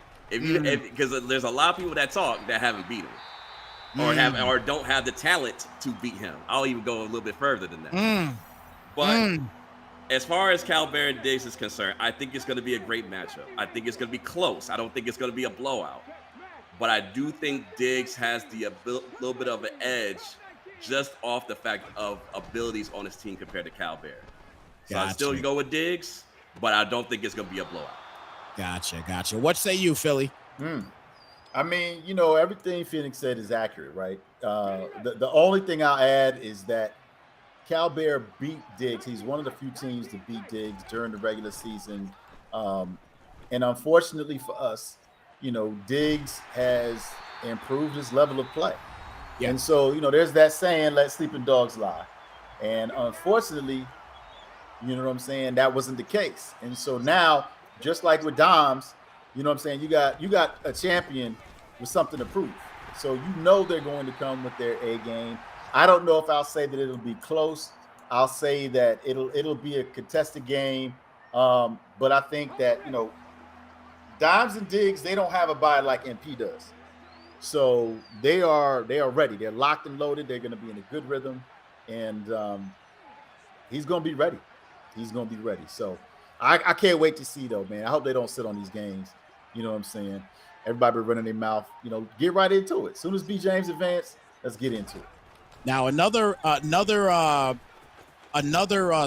Because there's a lot of people that talk that haven't beat him, or don't have the talent to beat him. I'll even go a little bit further than that. But as far as Calvert and Diggs is concerned, I think it's going to be a great matchup. I think it's going to be close. I don't think it's going to be a blowout. But I do think Diggs has the little bit of an edge just off the fact of abilities on his team compared to Calvert. So I still go with Diggs, but I don't think it's going to be a blowout. Gotcha. What say you, Philly? I mean, everything Phoenix said is accurate, right? The only thing I'll add is that Calvert beat Diggs. He's one of the few teams to beat Diggs during the regular season. And unfortunately for us, Diggs has improved his level of play. Yeah. And so, there's that saying, let sleeping dogs lie. And unfortunately, you know what I'm saying, that wasn't the case. And so now, just like with Doms, you got a champion with something to prove. So they're going to come with their A game. I don't know if I'll say that it'll be close. I'll say that it'll be a contested game. But I think that, Dimes and Diggs, they don't have a bye like MP does. So they are ready. They're locked and loaded. They're going to be in a good rhythm. And he's going to be ready. So I can't wait to see, though, man. I hope they don't sit on these games. You know what I'm saying? Everybody be running their mouth. Get right into it. As soon as B. James advance, let's get into it. Now, another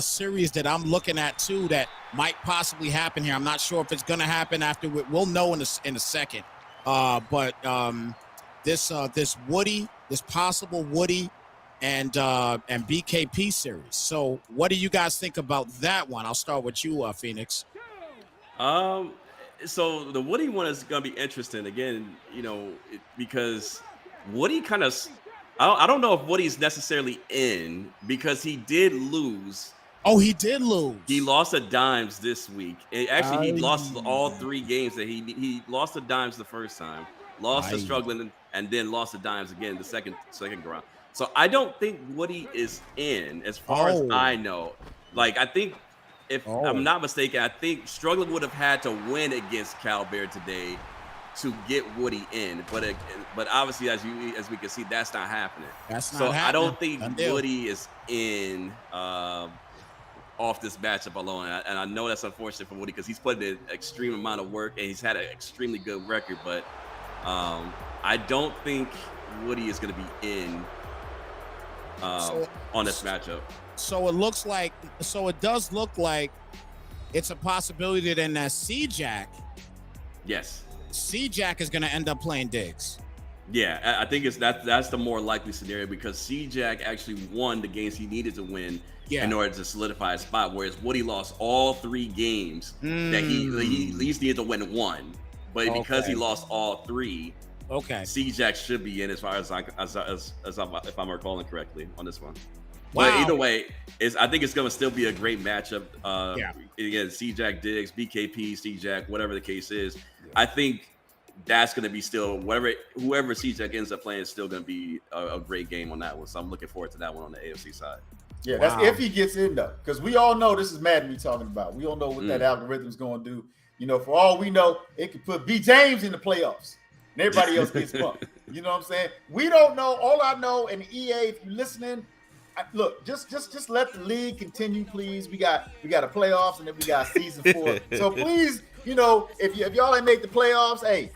series that I'm looking at too that might possibly happen here. I'm not sure if it's going to happen after. We'll know in a second. But this possible Woody and BKP series. So, what do you guys think about that one? I'll start with you, Phoenix. So the Woody one is going to be interesting again. Because Woody kind of. I don't know if Woody's necessarily in, because he did lose. Oh, he did lose. He lost to Dimes this week. He lost all 3 games that he lost to Dimes the first time, lost to Struggling, and then lost to Dimes again the second round. So I don't think Woody is in, as far as I know. Like, I think, if I'm not mistaken, I think Struggling would have had to win against Calvert today to get Woody in, but obviously, as we can see, that's not happening. I don't think Woody is in off this matchup alone, and I know that's unfortunate for Woody because he's put in an extreme amount of work and he's had an extremely good record. But I don't think Woody is going to be in on this matchup. So it does look like it's a possibility then that C-Jack Yes. is going to end up playing Diggs. Yeah, I think that's the more likely scenario because C-Jack actually won the games he needed to win in order to solidify his spot, whereas Woody lost all 3 games that he at least needed to win 1. But because he lost all 3, C-Jack should be in as far as if I'm recalling correctly on this one. Wow. But either way, I think it's going to still be a great matchup. Again, C-Jack, Diggs, BKP, C-Jack, whatever the case is. I think that's going to be still whoever C-Jack ends up playing is still going to be a great game on that one. So I'm looking forward to that one on the AFC side. Yeah, that's if he gets in though, because we all know this is Madden we're talking about. We all know what that algorithm's going to do. You know, for all we know, it could put B. James in the playoffs, and everybody else gets bumped. You know what I'm saying? We don't know. All I know, and EA, if you're listening, look, just let the league continue, please. We got a playoffs, and then we got season 4. So please, you know, if y'all ain't make the playoffs, hey,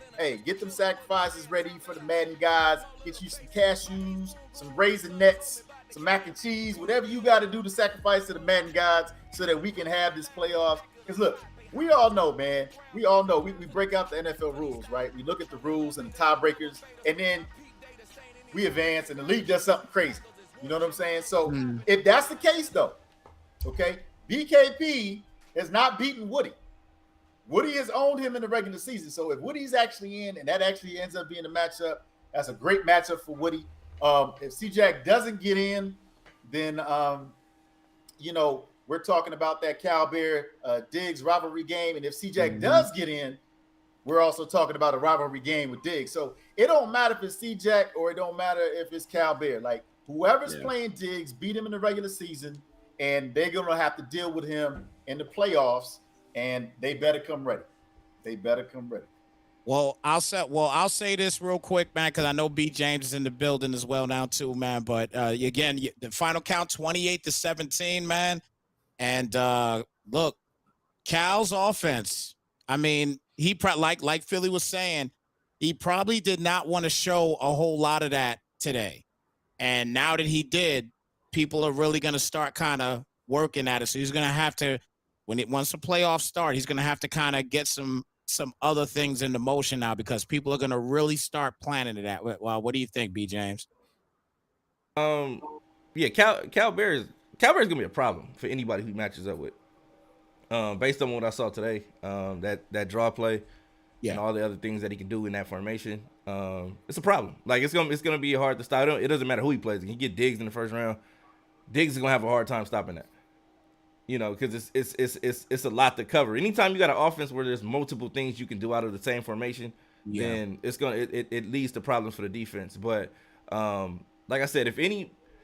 get them sacrifices ready for the Madden guys. Get you some cashews, some raisinets, some mac and cheese, whatever you got to do to sacrifice to the Madden gods so that we can have this playoffs. Because look, we all know, man. We all know. We break out the NFL rules, right? We look at the rules and the tiebreakers, and then we advance, and the league does something crazy. You know what I'm saying? So if that's the case, though, okay, BKP has not beaten Woody. Woody has owned him in the regular season. So if Woody's actually in, and that actually ends up being a matchup, that's a great matchup for Woody. If C-Jack doesn't get in, then, you know, we're talking about that Cal Bear Diggs rivalry game. And if C-Jack does get in, we're also talking about a rivalry game with Diggs. So it don't matter if it's C-Jack or it don't matter if it's Cal Bear. Like, whoever's playing Diggs, beat him in the regular season, and they're going to have to deal with him in the playoffs, and they better come ready. Well, I'll say this real quick, man, because I know B. James is in the building as well now too, man. But again, the final count 28-17, man. And look, Cal's offense. I mean, he like Philly was saying, he probably did not want to show a whole lot of that today. And now that he did, people are really going to start kind of working at it. So he's going to have to, once the playoffs start, he's going to have to kind of get some other things into motion now because people are going to really start planning it at. Well, what do you think, B. James? Yeah, Cal Bear's going to be a problem for anybody who matches up with. Based on what I saw today, that draw play and all the other things that he can do in that formation, it's a problem. Like it's gonna be hard to stop. It doesn't matter who he plays. He get Diggs in the first round. Diggs is gonna have a hard time stopping that. You know, because it's a lot to cover. Anytime you got an offense where there's multiple things you can do out of the same formation, then it leads to problems for the defense. But like I said,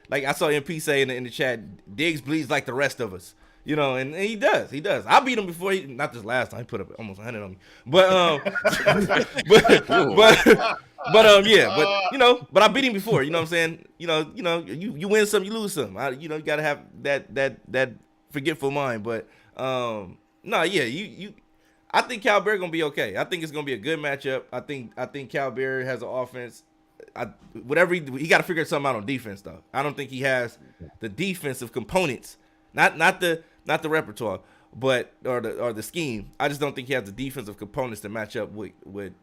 like I saw MP say in the chat, Diggs bleeds like the rest of us. You know, and he does. I beat him before. Not this last time. He put up almost 100 on me. But but I beat him before. You know what I'm saying? You win some, you lose some. You gotta have that forgetful mind. But I think Cal Bear gonna be okay. I think it's gonna be a good matchup. I think Cal Bear has an offense. He got to figure something out on defense though. I don't think he has the defensive components. Not the repertoire, but or the scheme. I just don't think he has the defensive components to match up with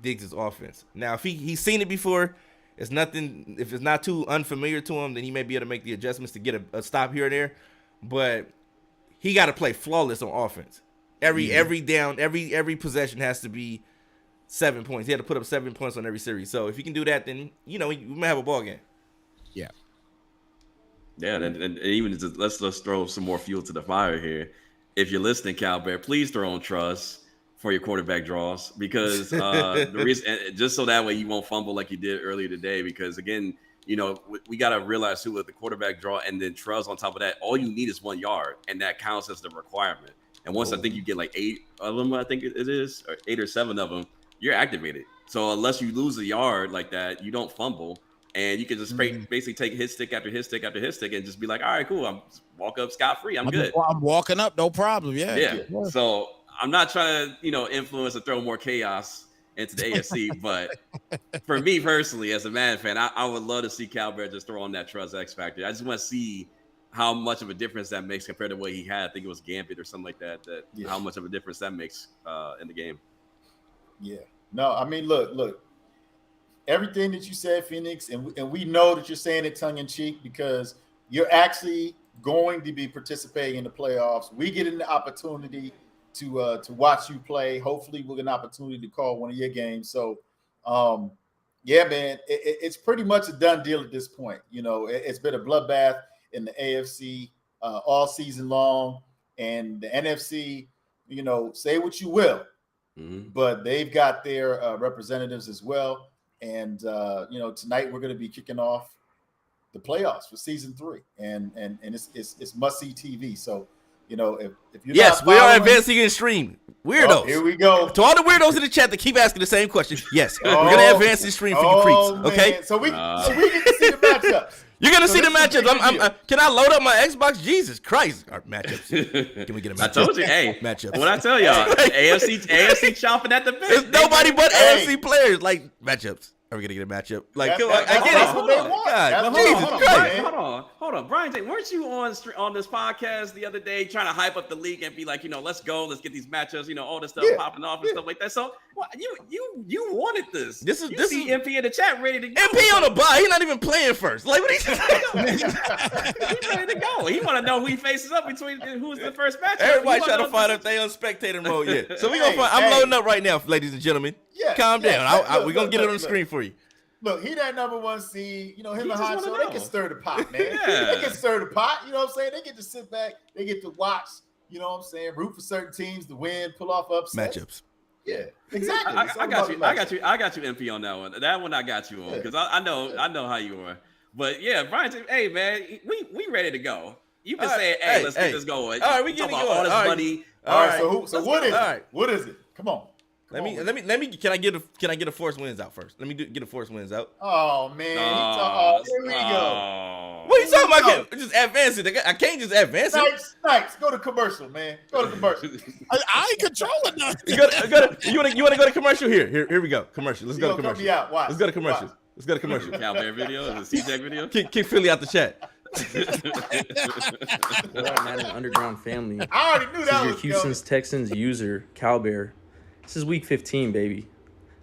Diggs' offense. Now, if he's seen it before, it's nothing. If it's not too unfamiliar to him, then he may be able to make the adjustments to get a stop here or there. But he got to play flawless on offense. Every down, every possession has to be 7 points. He had to put up 7 points on every series. So if he can do that, then we might have a ball game. Yeah. Yeah, and even let's throw some more fuel to the fire here. If you're listening, Cal Bear, please throw on trust for your quarterback draws because the reason, just so that way you won't fumble like you did earlier today. Because again, we got to realize who with the quarterback draw and then trust on top of that. All you need is 1 yard, and that counts as the requirement. And once I think you get like 8 of them, I think it is, or 8 or 7 of them, you're activated. So unless you lose a yard like that, you don't fumble. And you can just basically take hit stick after hit stick after hit stick and just be like, all right, cool. I'm walk up scot-free. I'm good. I'm walking up, no problem. Yeah. So I'm not trying to, influence or throw more chaos into the AFC. But for me personally, as a Madden fan, I would love to see Cal Bear just throw on that trust X factor. I just want to see how much of a difference that makes compared to what he had. I think it was Gambit or something like that. How much of a difference that makes in the game. Yeah. No, I mean, look. Everything that you said, Phoenix, and we know that you're saying it tongue in cheek because you're actually going to be participating in the playoffs. We get an opportunity to watch you play. Hopefully, we'll get an opportunity to call one of your games. So, yeah, man, it's pretty much a done deal at this point. You know, it's been a bloodbath in the AFC all season long, and the NFC. You know, say what you will, but they've got their representatives as well. And you know, tonight we're going to be kicking off the playoffs for season 3, and it's must see TV. So, you know, if you're yes, not we are following, advancing in stream. Weirdos. Oh, here we go. To all the weirdos in the chat that keep asking the same question, yes, we're gonna advance in stream for you creeps. Okay, man. So we get to see the matchups. You're gonna see the matchups. Can I load up my Xbox? Jesus Christ, our matchups. Can we get a matchup? I told you, hey, matchups. What I tell y'all, AFC chomping at the bit. There's nobody but AFC players like matchups. Are we gonna get a matchup? Like, I get it. Hold on, Brian. Weren't you on this podcast the other day trying to hype up the league and be like, you know, let's go, let's get these matchups, you know, all this stuff popping off and stuff like that. So, you wanted this. This is MP in the chat ready to go. MP on the bye. He's not even playing first. Like, what he's ready to go. He want to know who he faces up between who's the first matchup. Everybody trying to find out if they on spectator mode yet. So we gonna find. I'm loading up right now, ladies and gentlemen. Calm down. We're gonna get it on the screen for you. Look, he that number 1 seed. You know, him and Honcho, they can stir the pot, man. They can stir the pot. You know what I'm saying? They get to sit back. They get to watch. You know what I'm saying? Root for certain teams to win, pull off upsets. Matchups. Yeah, exactly. I got you, MP on that one. That one I got you on because I know how you are. But yeah, Brian, hey man, we ready to go. You've been saying, hey, let's get this going. All right, we getting going. All this money. All right. So what is it? What is it? Come on. Let me. Can I get a force wins out first? Let me get a force wins out. Oh man, here we go. What are you talking about? Just advance it. I can't just advance it. Snipes, go to commercial, man. Go to commercial. I ain't controlling nothing. You want to go to commercial? Here we go. Commercial. Let's go to commercial. Let's go to commercial. Let's go to commercial. Calbear video, the CJ video. Kick Philly out the chat. What up, Madden Underground family? I already knew that was your Houston's Texans user, Calbear. This is week 15, baby.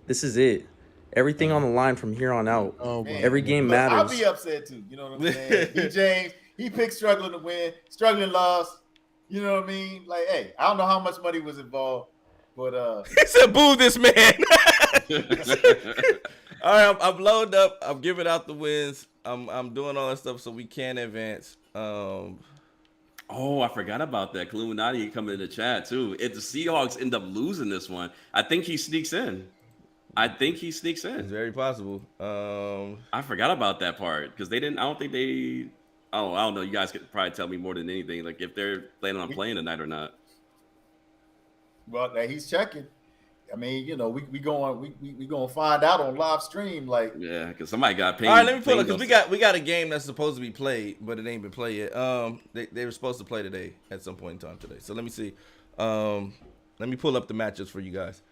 This is it. Everything on the line from here on out. Every game matters. I'll be upset too. You know what I'm saying? B. James, he picked struggling to win, struggling lost. You know what I mean? Like, hey, I don't know how much money was involved, but he said, "Boo this man." All right, I'm loaded up. I'm giving out the wins. I'm doing all that stuff so we can advance. Oh, I forgot about that. Illuminati coming in the chat too. If the Seahawks end up losing this one, I think he sneaks in. It's very possible. I forgot about that part because they didn't. I don't think they. Oh, I don't know. You guys could probably tell me more than anything. Like if they're planning on playing tonight or not. Well, he's checking. I mean, you know, we gonna find out on live stream. Like, yeah, because somebody got paid. All right, let me pull it because we got a game that's supposed to be played, but it ain't been played yet. They were supposed to play today at some point in time today. So let me see. Let me pull up the matches for you guys.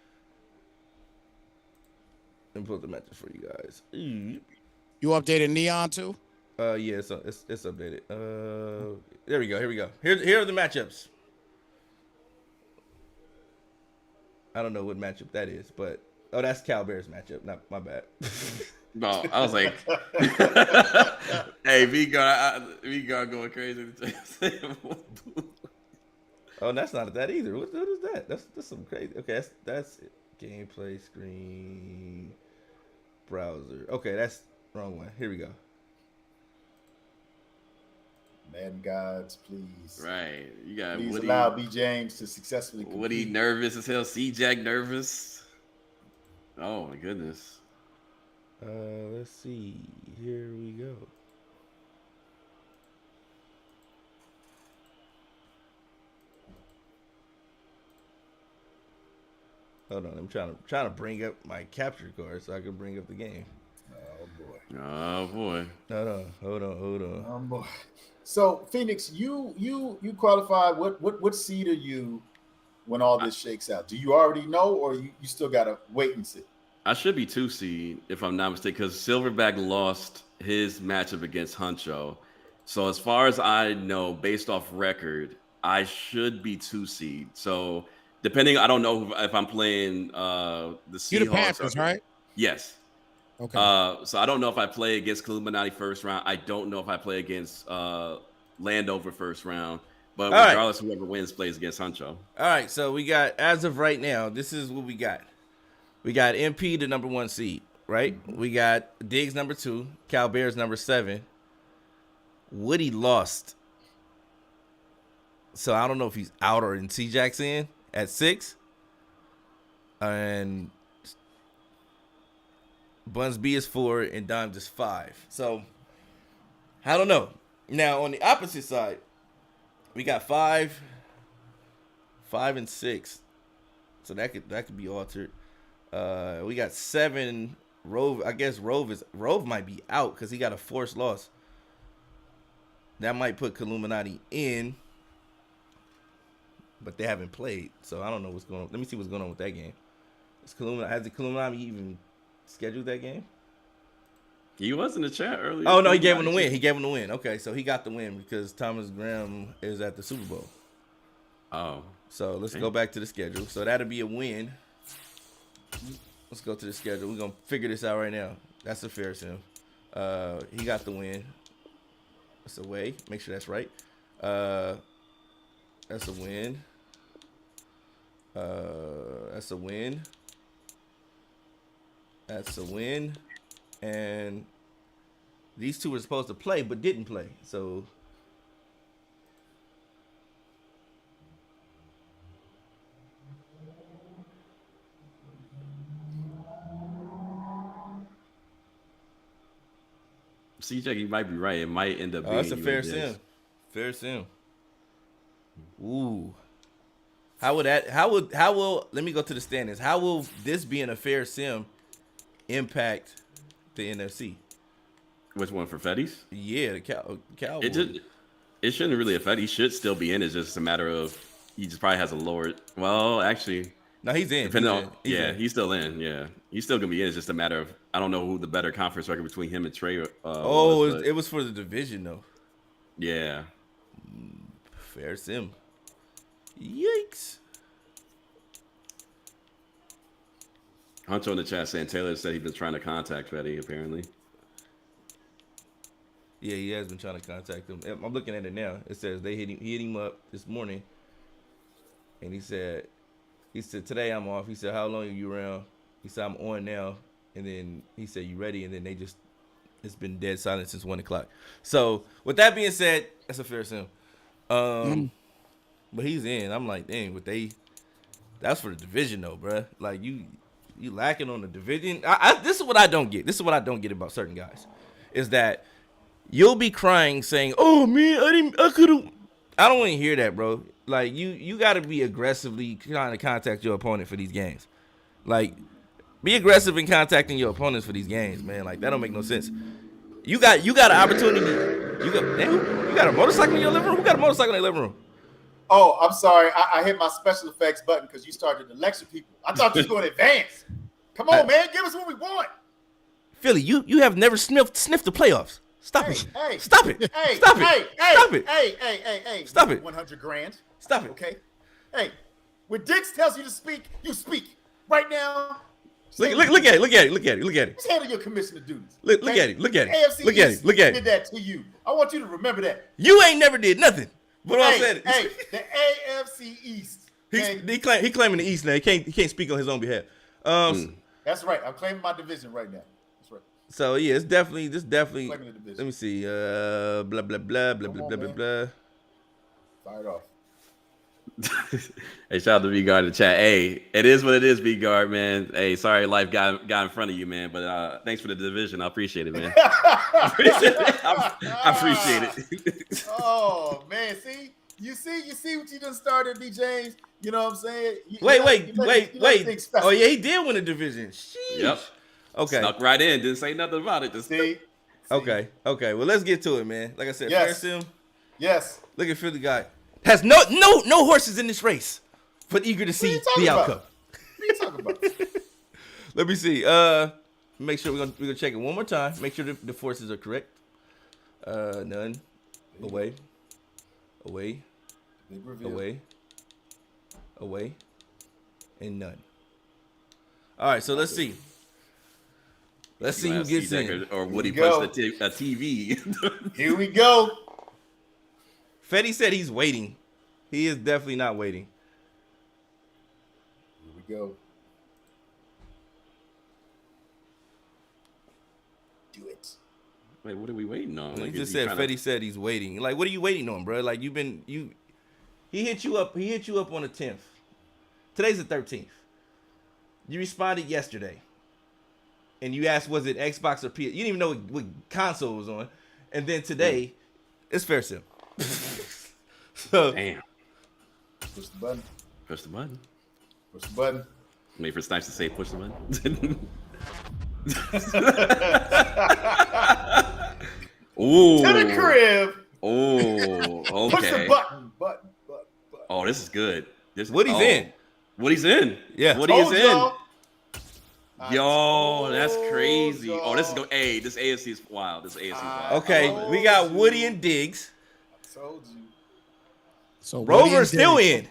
You updated Neon too? Yeah, so it's updated. There we go. Here are the matchups. I don't know what matchup that is, but that's Calbear's matchup. Not my bad. No, I was like, hey, V-Guard going crazy. Oh, that's not that either. What is that? That's some crazy. Okay, that's it. Gameplay screen browser. Okay, that's wrong one. Here we go. Madden gods, please. Right, you got. Please allow B. James to successfully compete. Woody nervous as hell. C-Jack nervous. Oh my goodness. Let's see. Here we go. Hold on, I'm trying to bring up my capture card so I can bring up the game. Oh boy. Hold on. Oh boy. So Phoenix, you qualified. What seed are you when all this shakes out? Do you already know, or you still gotta wait and see? I should be 2 seed if I'm not mistaken, because Silverback lost his matchup against Huncho, So as far as I know, based off record, I should be 2 seed. So depending, I don't know if I'm playing the Seahawks. You're the Panthers, right? Yes. Okay. So I don't know if I play against Illuminati first round. I don't know if I play against Landover first round. But regardless, whoever wins plays against Huncho. All right, so we got, as of right now, this is what we got. We got MP, the number 1 seed, right? We got Diggs, number 2. Cal Bears, number 7. Woody lost. So I don't know if he's out or in T-Jack's in at 6. And Buns B is 4 and Dimes is 5. So I don't know. Now on the opposite side, we got 5 and 6. So that could be altered. We got 7. Rove, I guess Rove might be out because he got a forced loss. That might put Illuminati in, but they haven't played, so I don't know what's going on. Let me see what's going on with that game. Has the Illuminati even scheduled that game? He was in the chat earlier. Oh no, he gave him the win. He gave him the win. Okay, so he got the win because Thomas Graham is at the Super Bowl. Oh, so let's go back to the schedule. So that'll be a win. Let's go to the schedule. We're gonna figure this out right now. That's a fair sim. He got the win. That's away. Make sure that's right. That's a win. That's a win. That's a win. And these two were supposed to play but didn't play. So CJ, you might be right. It might end up being. That's a fair sim. Fair sim. Ooh. How will let me go to the standings. How will this being a fair sim impact the NFC? Which one, for Fetties? Yeah, the Cowboys. It shouldn't really affect. He should still be in. It's just a matter of he just probably has a lower. Well, actually, no, he's in. He's still in. Yeah, he's still gonna be in. It's just a matter of I don't know who the better conference record between him and Trey. It was for the division though. Yeah. Fair sim. Yikes. Huncho in the chat saying Taylor said he's been trying to contact Fetty, apparently. Yeah, he has been trying to contact him. I'm looking at it now. It says he hit him up this morning. And he said, today I'm off. He said, how long are you around? He said, I'm on now. And then he said, you ready? And then it's been dead silent since 1 o'clock. So with that being said, that's a fair sim. But he's in. I'm like, dang, that's for the division though, bruh. Like you lacking on the division. This is what I don't get. This is what I don't get about certain guys. Is that you'll be crying saying, oh man, I could've. I don't want to hear that, bro. Like you gotta be aggressively trying to contact your opponent for these games. Like, be aggressive in contacting your opponents for these games, man. Like that don't make no sense. You got an opportunity. You got a motorcycle in your living room? Who got a motorcycle in their living room? Oh, I'm sorry. I hit my special effects button because you started to lecture people. I thought you was going to advance. Come on, man. Give us what we want. Philly, you have never sniffed the playoffs. Stop it. Hey. Stop it. Hey. Stop it. Hey. Stop it. Hey. Stop it. 100 grand. Stop it. Okay. Hey, when Dix tells you to speak, you speak. Right now. Look at it. Just handle your commissioner duties. Look at it. AFC Look at it. did that to you. I want you to remember that. You ain't never did nothing. But I said it. Hey, the AFC East. He claiming the East now. He can't speak on his own behalf. That's right. I'm claiming my division right now. That's right. So yeah, it's definitely. Claiming the division. Let me see. Blah blah blah blah blah blah blah blah. Fire it off. Hey, shout out to V-Guard in the chat. Hey, it is what it is, V-Guard, man. Hey, sorry life got in front of you, man. But thanks for the division. I appreciate it, man. I appreciate it. Oh, man. You see what you done started, B. James? You know what I'm saying? Wait. Oh, yeah, he did win a division. Sheesh. Yep. Okay. Snuck right in. Didn't say nothing about it. Just see. Okay. Well, let's get to it, man. Like I said, yes. Fair sim. Yes. Look at Philly guy. Has no horses in this race, but eager to see the outcome. What are you talking about? Let me see. Make sure we're gonna check it one more time. Make sure the forces are correct. None. Away. Away. Big reveal. Away. Away. And none. All right, so let's see. Let's see who gets in. Or Woody punched a TV. Here we go. Fetty said he's waiting. He is definitely not waiting. Here we go. Do it. Wait, what are we waiting on? He just said Fetty said he's waiting. Like, what are you waiting on, bro? Like, he hit you up on the 10th. Today's the 13th. You responded yesterday. And you asked, was it Xbox or PS? You didn't even know what console it was on. And then today, it's fair sim. So, damn. Push the button. Push the button. Push the button. Wait for Snipes to say push the button. Ooh. To the crib. Oh, okay. Push the button. Button. Oh, this is good. Woody's in. Woody's in. Yeah. Woody is in. Y'all. Yo, that's crazy. Oh, this is hey, this AFC is wild. This AFC is wild. Okay, we got Woody and Diggs. I told you. So Rover's still in.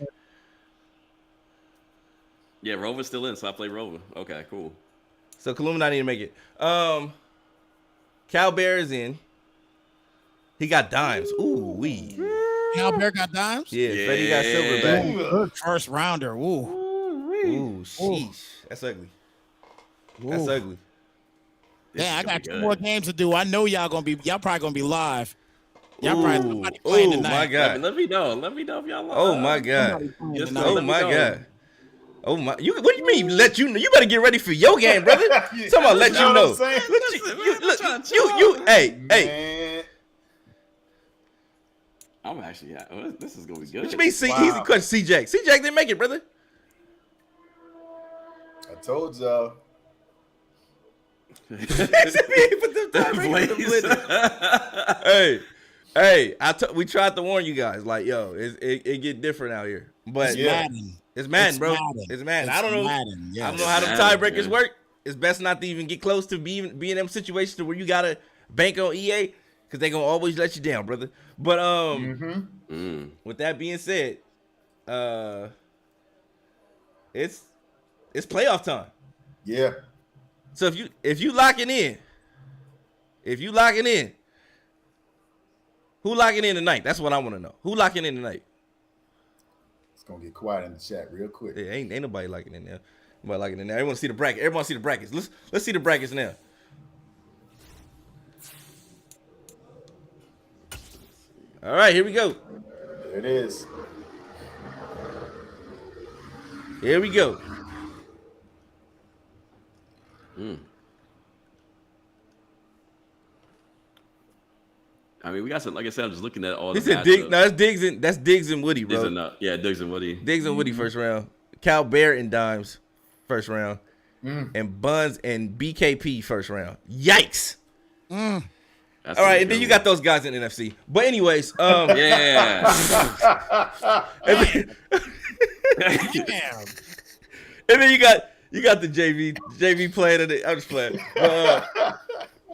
Yeah, Rover's still in, so I play Rover. Okay, cool. So Kaluma didn't make it. Cal Bear is in. He got dimes. Ooh, wee. Cal Bear got dimes? Yeah, Fetty got silverback. First rounder. Ooh. Ooh, sheesh. That's ugly. That's ugly. Yeah, I got 2 more games to do. I know y'all probably gonna be live. Y'all probably somebody playing tonight. My God. Let me know. Let me know if y'all live. Oh my God. Oh my God. Oh my! What do you mean? Let you know? You better get ready for your game, brother. Someone let you know. Hey. I'm actually. This is gonna be good. What you mean? He's the question. C-Jack. C-Jack didn't make it, brother. I told y'all. Hey! We tried to warn you guys. Like, yo, it get different out here. But it's Madden, bro. It's Madden. I don't know. Yes. I don't know how the tiebreakers work. It's best not to even get close to be in them situations where you gotta bank on EA because they gonna always let you down, brother. But with that being said, it's playoff time. Yeah. So if you locking in, who locking in tonight? That's what I want to know. Who locking in tonight? It's gonna get quiet in the chat real quick. Yeah, ain't nobody locking in there. Nobody locking in there. Everyone see the bracket. Everyone see the brackets. Let's see the brackets now. All right, here we go. There it is. Here we go. I mean, we got some. Like I said, I'm just looking at all. That's Diggs and Woody, bro. Yeah, Diggs and Woody. Diggs and Woody first round. Cal Bear and Dimes first round, and Buns and BKP first round. Yikes! All right, and then you got those guys in NFC. But anyways, yeah. And then you got the JV playing today. I'm just playing.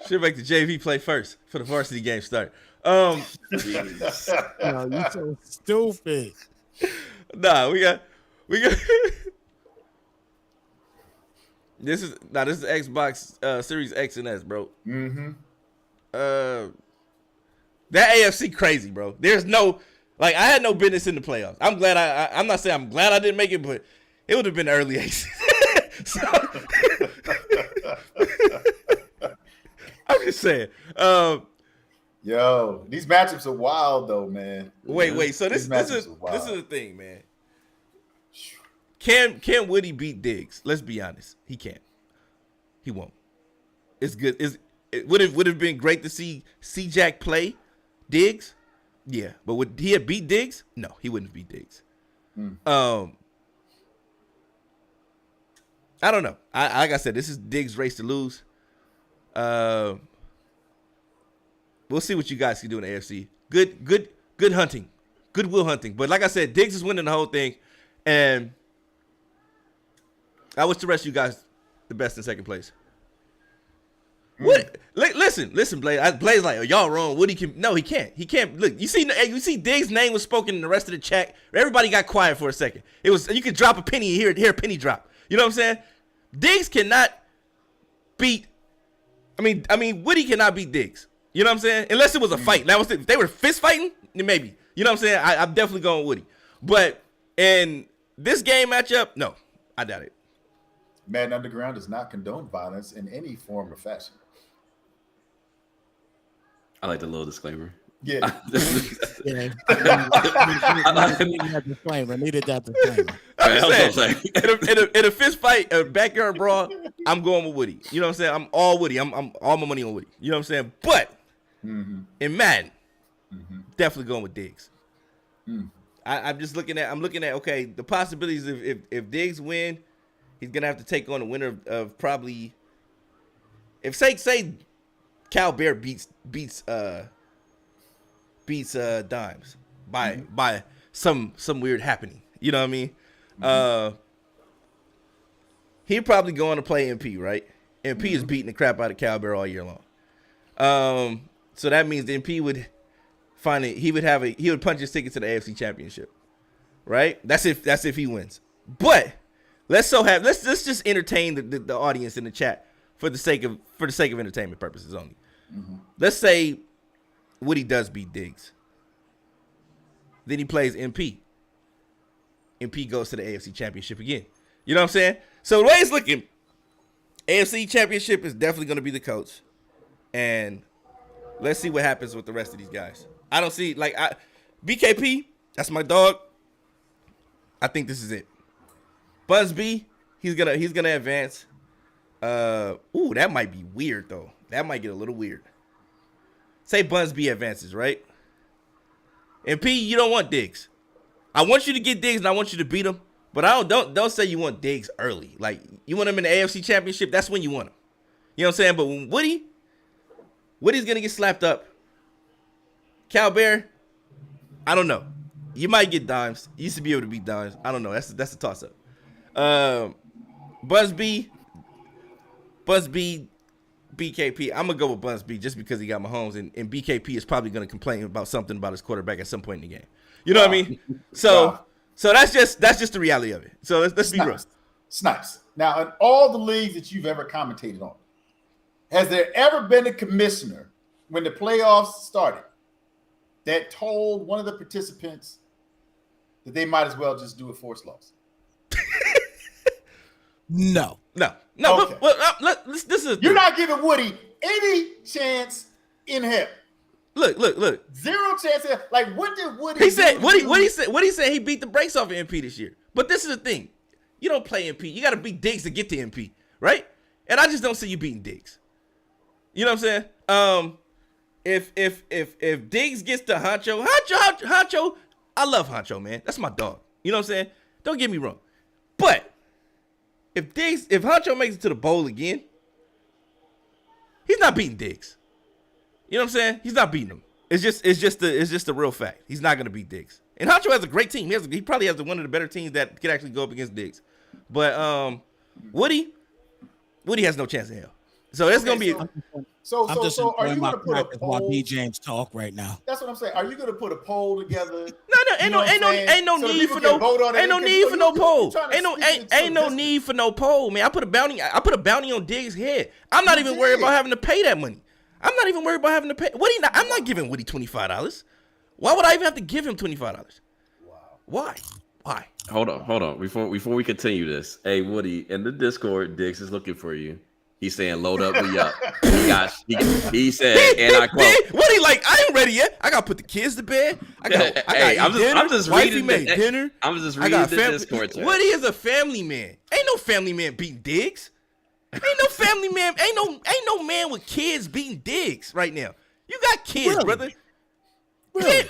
Should make the JV play first for the varsity game start. Yo, you so stupid. Nah, we got this is Xbox Series X and S, bro. That AFC crazy, bro. There's no I had no business in the playoffs. I'm glad I'm not saying I'm glad I didn't make it, but it would have been early X. So, I'm just saying. Yo, these matchups are wild though, man. Wait. So this is the thing, man. Can Woody beat Diggs? Let's be honest. He can't. He won't. It's good. It would have been great to see C-Jack play Diggs. Yeah, but would he have beat Diggs? No, he wouldn't beat Diggs. I don't know. Like I said, this is Diggs' race to lose. We'll see what you guys can do in the AFC. Good hunting. Goodwill hunting. But like I said, Diggs is winning the whole thing. And I wish the rest of you guys the best in second place. What? Listen, Blade. Blade's like, oh, y'all wrong. Woody can. No, he can't. He can't. Look, you see, Diggs' name was spoken in the rest of the chat. Everybody got quiet for a second. It was you could drop a penny and hear a penny drop. You know what I'm saying? Diggs cannot beat. I mean, Woody cannot beat Diggs. You know what I'm saying? Unless it was a fight. That was if they were fist fighting, then maybe. You know what I'm saying? I'm definitely going Woody. But in this game matchup, no, I doubt it. Madden Underground does not condone violence in any form or fashion. I like the little disclaimer. Yeah. Needed that disclaimer. I'm saying, in a fist fight, a backyard brawl, I'm going with Woody. You know what I'm saying? I'm all Woody. I'm all my money on Woody. You know what I'm saying? But in Madden, definitely going with Diggs. I'm just looking at okay, the possibilities if Diggs win, he's gonna have to take on the winner of probably if say Cal Bear beats Dimes by some weird happening. You know what I mean? He'd probably go on to play MP, right? MP is beating the crap out of Cal Bear all year long. So that means the MP would find it. He would punch his ticket to the AFC Championship, right? That's if he wins. But let's just entertain the audience in the chat for the sake of entertainment purposes only. Let's say Woody does beat Diggs. Then he plays MP. MP goes to the AFC Championship again. You know what I'm saying? So the way it's looking, AFC Championship is definitely going to be the coach. And let's see what happens with the rest of these guys. I don't see BKP, that's my dog. I think this is it. Buzz B, he's gonna advance. That might be weird though. That might get a little weird. Say Buzz B advances, right? And P, you don't want Diggs. I want you to get Diggs and I want you to beat him, but don't say you want Diggs early. Like you want him in the AFC Championship, that's when you want him. You know what I'm saying? But when Woody's gonna get slapped up. Cal Bear, I don't know. You might get Dimes. You used to be able to beat Dimes. I don't know. That's a toss up. Buzz B, BKP. I'm gonna go with Buzz B just because he got Mahomes, and BKP is probably gonna complain about something about his quarterback at some point in the game. You know what I mean? So that's just the reality of it. So let's be real. Snipes. Now, in all the leagues that you've ever commentated on, has there ever been a commissioner when the playoffs started that told one of the participants that they might as well just do a forced loss? No. Okay. This is You're not giving Woody any chance in hell. Look. Zero chance. Like, what did Woody? He said what he said he beat the brakes off of MP this year. But this is the thing. You don't play MP. You got to beat Diggs to get to MP, right? And I just don't see you beating Diggs. You know what I'm saying? If Diggs gets to Honcho, I love Honcho, man. That's my dog. You know what I'm saying? Don't get me wrong. But if Honcho makes it to the bowl again, he's not beating Diggs. You know what I'm saying? He's not beating him. It's just the real fact. He's not gonna beat Diggs. And Honcho has a great team. He probably has one of the better teams that could actually go up against Diggs. But Woody has no chance in hell. So it's gonna be. So are you going to put a poll? While B James talk right now. That's what I'm saying. Are you going to put a poll together? Ain't no need for no poll. Ain't no need for no poll, man. I put a bounty on Diggs' head. I'm not even worried about having to pay that money. I'm not even worried about having to pay. I'm not giving Woody $25. Why would I even have to give him $25? Wow. Why? Hold on. Before we continue this, hey Woody, in the Discord, Diggs is looking for you. He's saying, "Load up, we up." He said, and I quote, "What he like? I ain't ready yet. I gotta put the kids to bed. I'm just reading dinner. I'm just reading the Discord chat. Woody is a family man. Ain't no family man beating Diggs. Ain't no family man. Ain't no man with kids beating Diggs right now. You got kids, really? Brother. Really?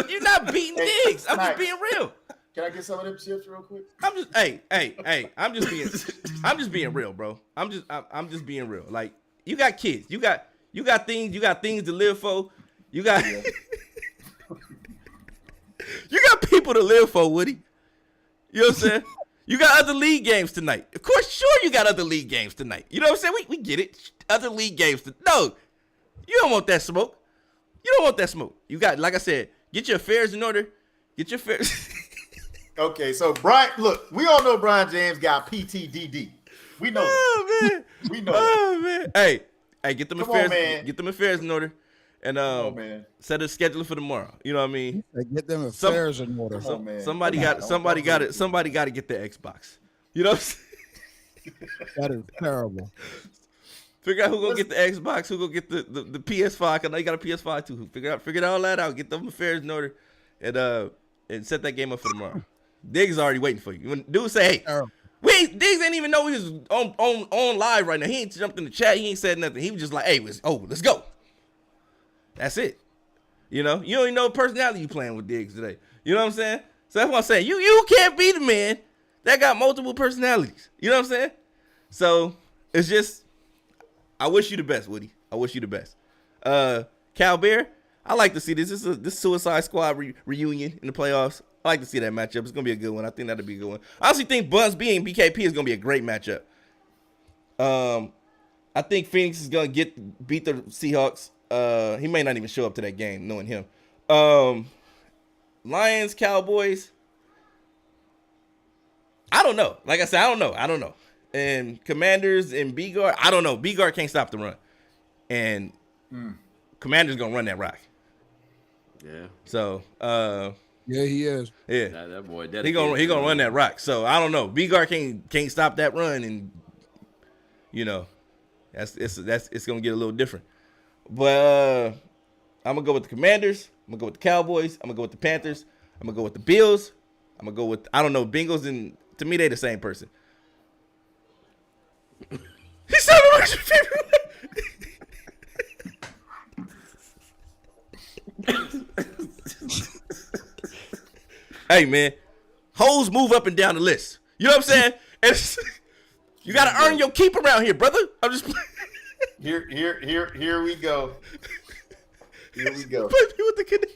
You're not beating Diggs. I'm just being real. Can I get some of them chips real quick? I'm just being real, bro. I'm just being real. Like, you got kids. You got things to live for. You got you got people to live for, Woody. You know what I'm saying? You got other league games tonight. Of course, sure you got other league games tonight. You know what I'm saying? We get it. Other league games. No, you don't want that smoke. You don't want that smoke. You got, like I said, get your affairs in order. Get your affairs. Okay, so Brian, look, we all know Brian James got PTDD. We know. Oh man. We know. Oh man. Hey, get them Come affairs. on, man. Get them affairs in order, and man. set a schedule for tomorrow. You know what I mean? Get them affairs in order. Come on, man. Somebody got it. Somebody got to get the Xbox. You know what I'm saying? That is terrible. Figure out who gonna get the Xbox, who gonna get the PS5. Cause I know you got a PS5 too. Figure all that out. Get them affairs in order, and set that game up for tomorrow. Diggs is already waiting for you. When dude say, "Hey, Diggs didn't even know he was on live right now. He ain't jumped in the chat. He ain't said nothing. He was just like, hey, let's go. That's it. You know, you don't even know what personality you playing with Diggs today. You know what I'm saying? So that's what I'm saying. You can't be the man that got multiple personalities. You know what I'm saying? So it's just, I wish you the best, Woody. I wish you the best. Cal Bear, I like to see this. This Suicide Squad reunion in the playoffs. I like to see that matchup. It's going to be a good one. I think that'll be a good one. I honestly think Buns B and BKP is going to be a great matchup. I think Phoenix is going to beat the Seahawks. He may not even show up to that game, knowing him. Lions, Cowboys. I don't know. Like I said, I don't know. And Commanders and B-Guard, I don't know. B-Guard can't stop the run. And Commanders going to run that rock. Yeah. So, yeah, he is. Yeah, that boy. He gonna run that rock. So I don't know. B-Guard can't stop that run, and you know, it's gonna get a little different. But I'm gonna go with the Commanders. I'm gonna go with the Cowboys. I'm gonna go with the Panthers. I'm gonna go with the Bills. I'm gonna go with Bengals, and to me they the same person. He said what's your favorite. Hey man, hoes move up and down the list. You know what I'm saying? You gotta earn your keep around here, brother. I'm just Here we go. Here we go. Put me with the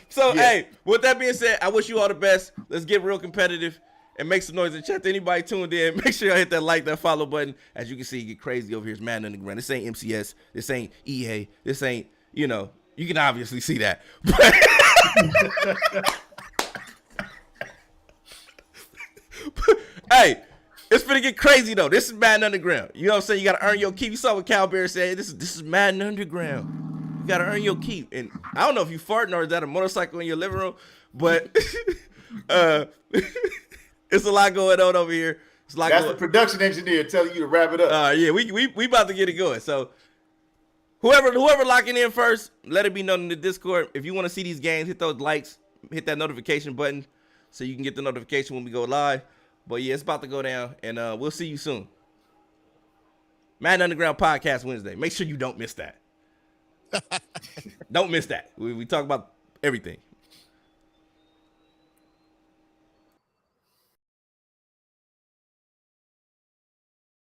So hey, with that being said, I wish you all the best. Let's get real competitive and make some noise in the chat. To anybody tuned in, make sure y'all hit that like, that follow button. As you can see, get crazy over here. It's Madden Underground. This ain't MCS. This ain't EA. This ain't, you know. You can obviously see that. Hey, it's finna get crazy though. This is Madden Underground. You know what I'm saying? You gotta earn your keep. You saw what Cal Bear said. This is Madden Underground. You gotta earn your keep. And I don't know if you farting or is that a motorcycle in your living room, but it's a lot going on over here. It's a lot That's the production engineer telling you to wrap it up. Yeah, we about to get it going. So Whoever locking in first, let it be known in the Discord. If you want to see these games, hit those likes, hit that notification button so you can get the notification when we go live. But yeah, it's about to go down, and we'll see you soon. Madden Underground Podcast Wednesday. Make sure you don't miss that. Don't miss that. We talk about everything.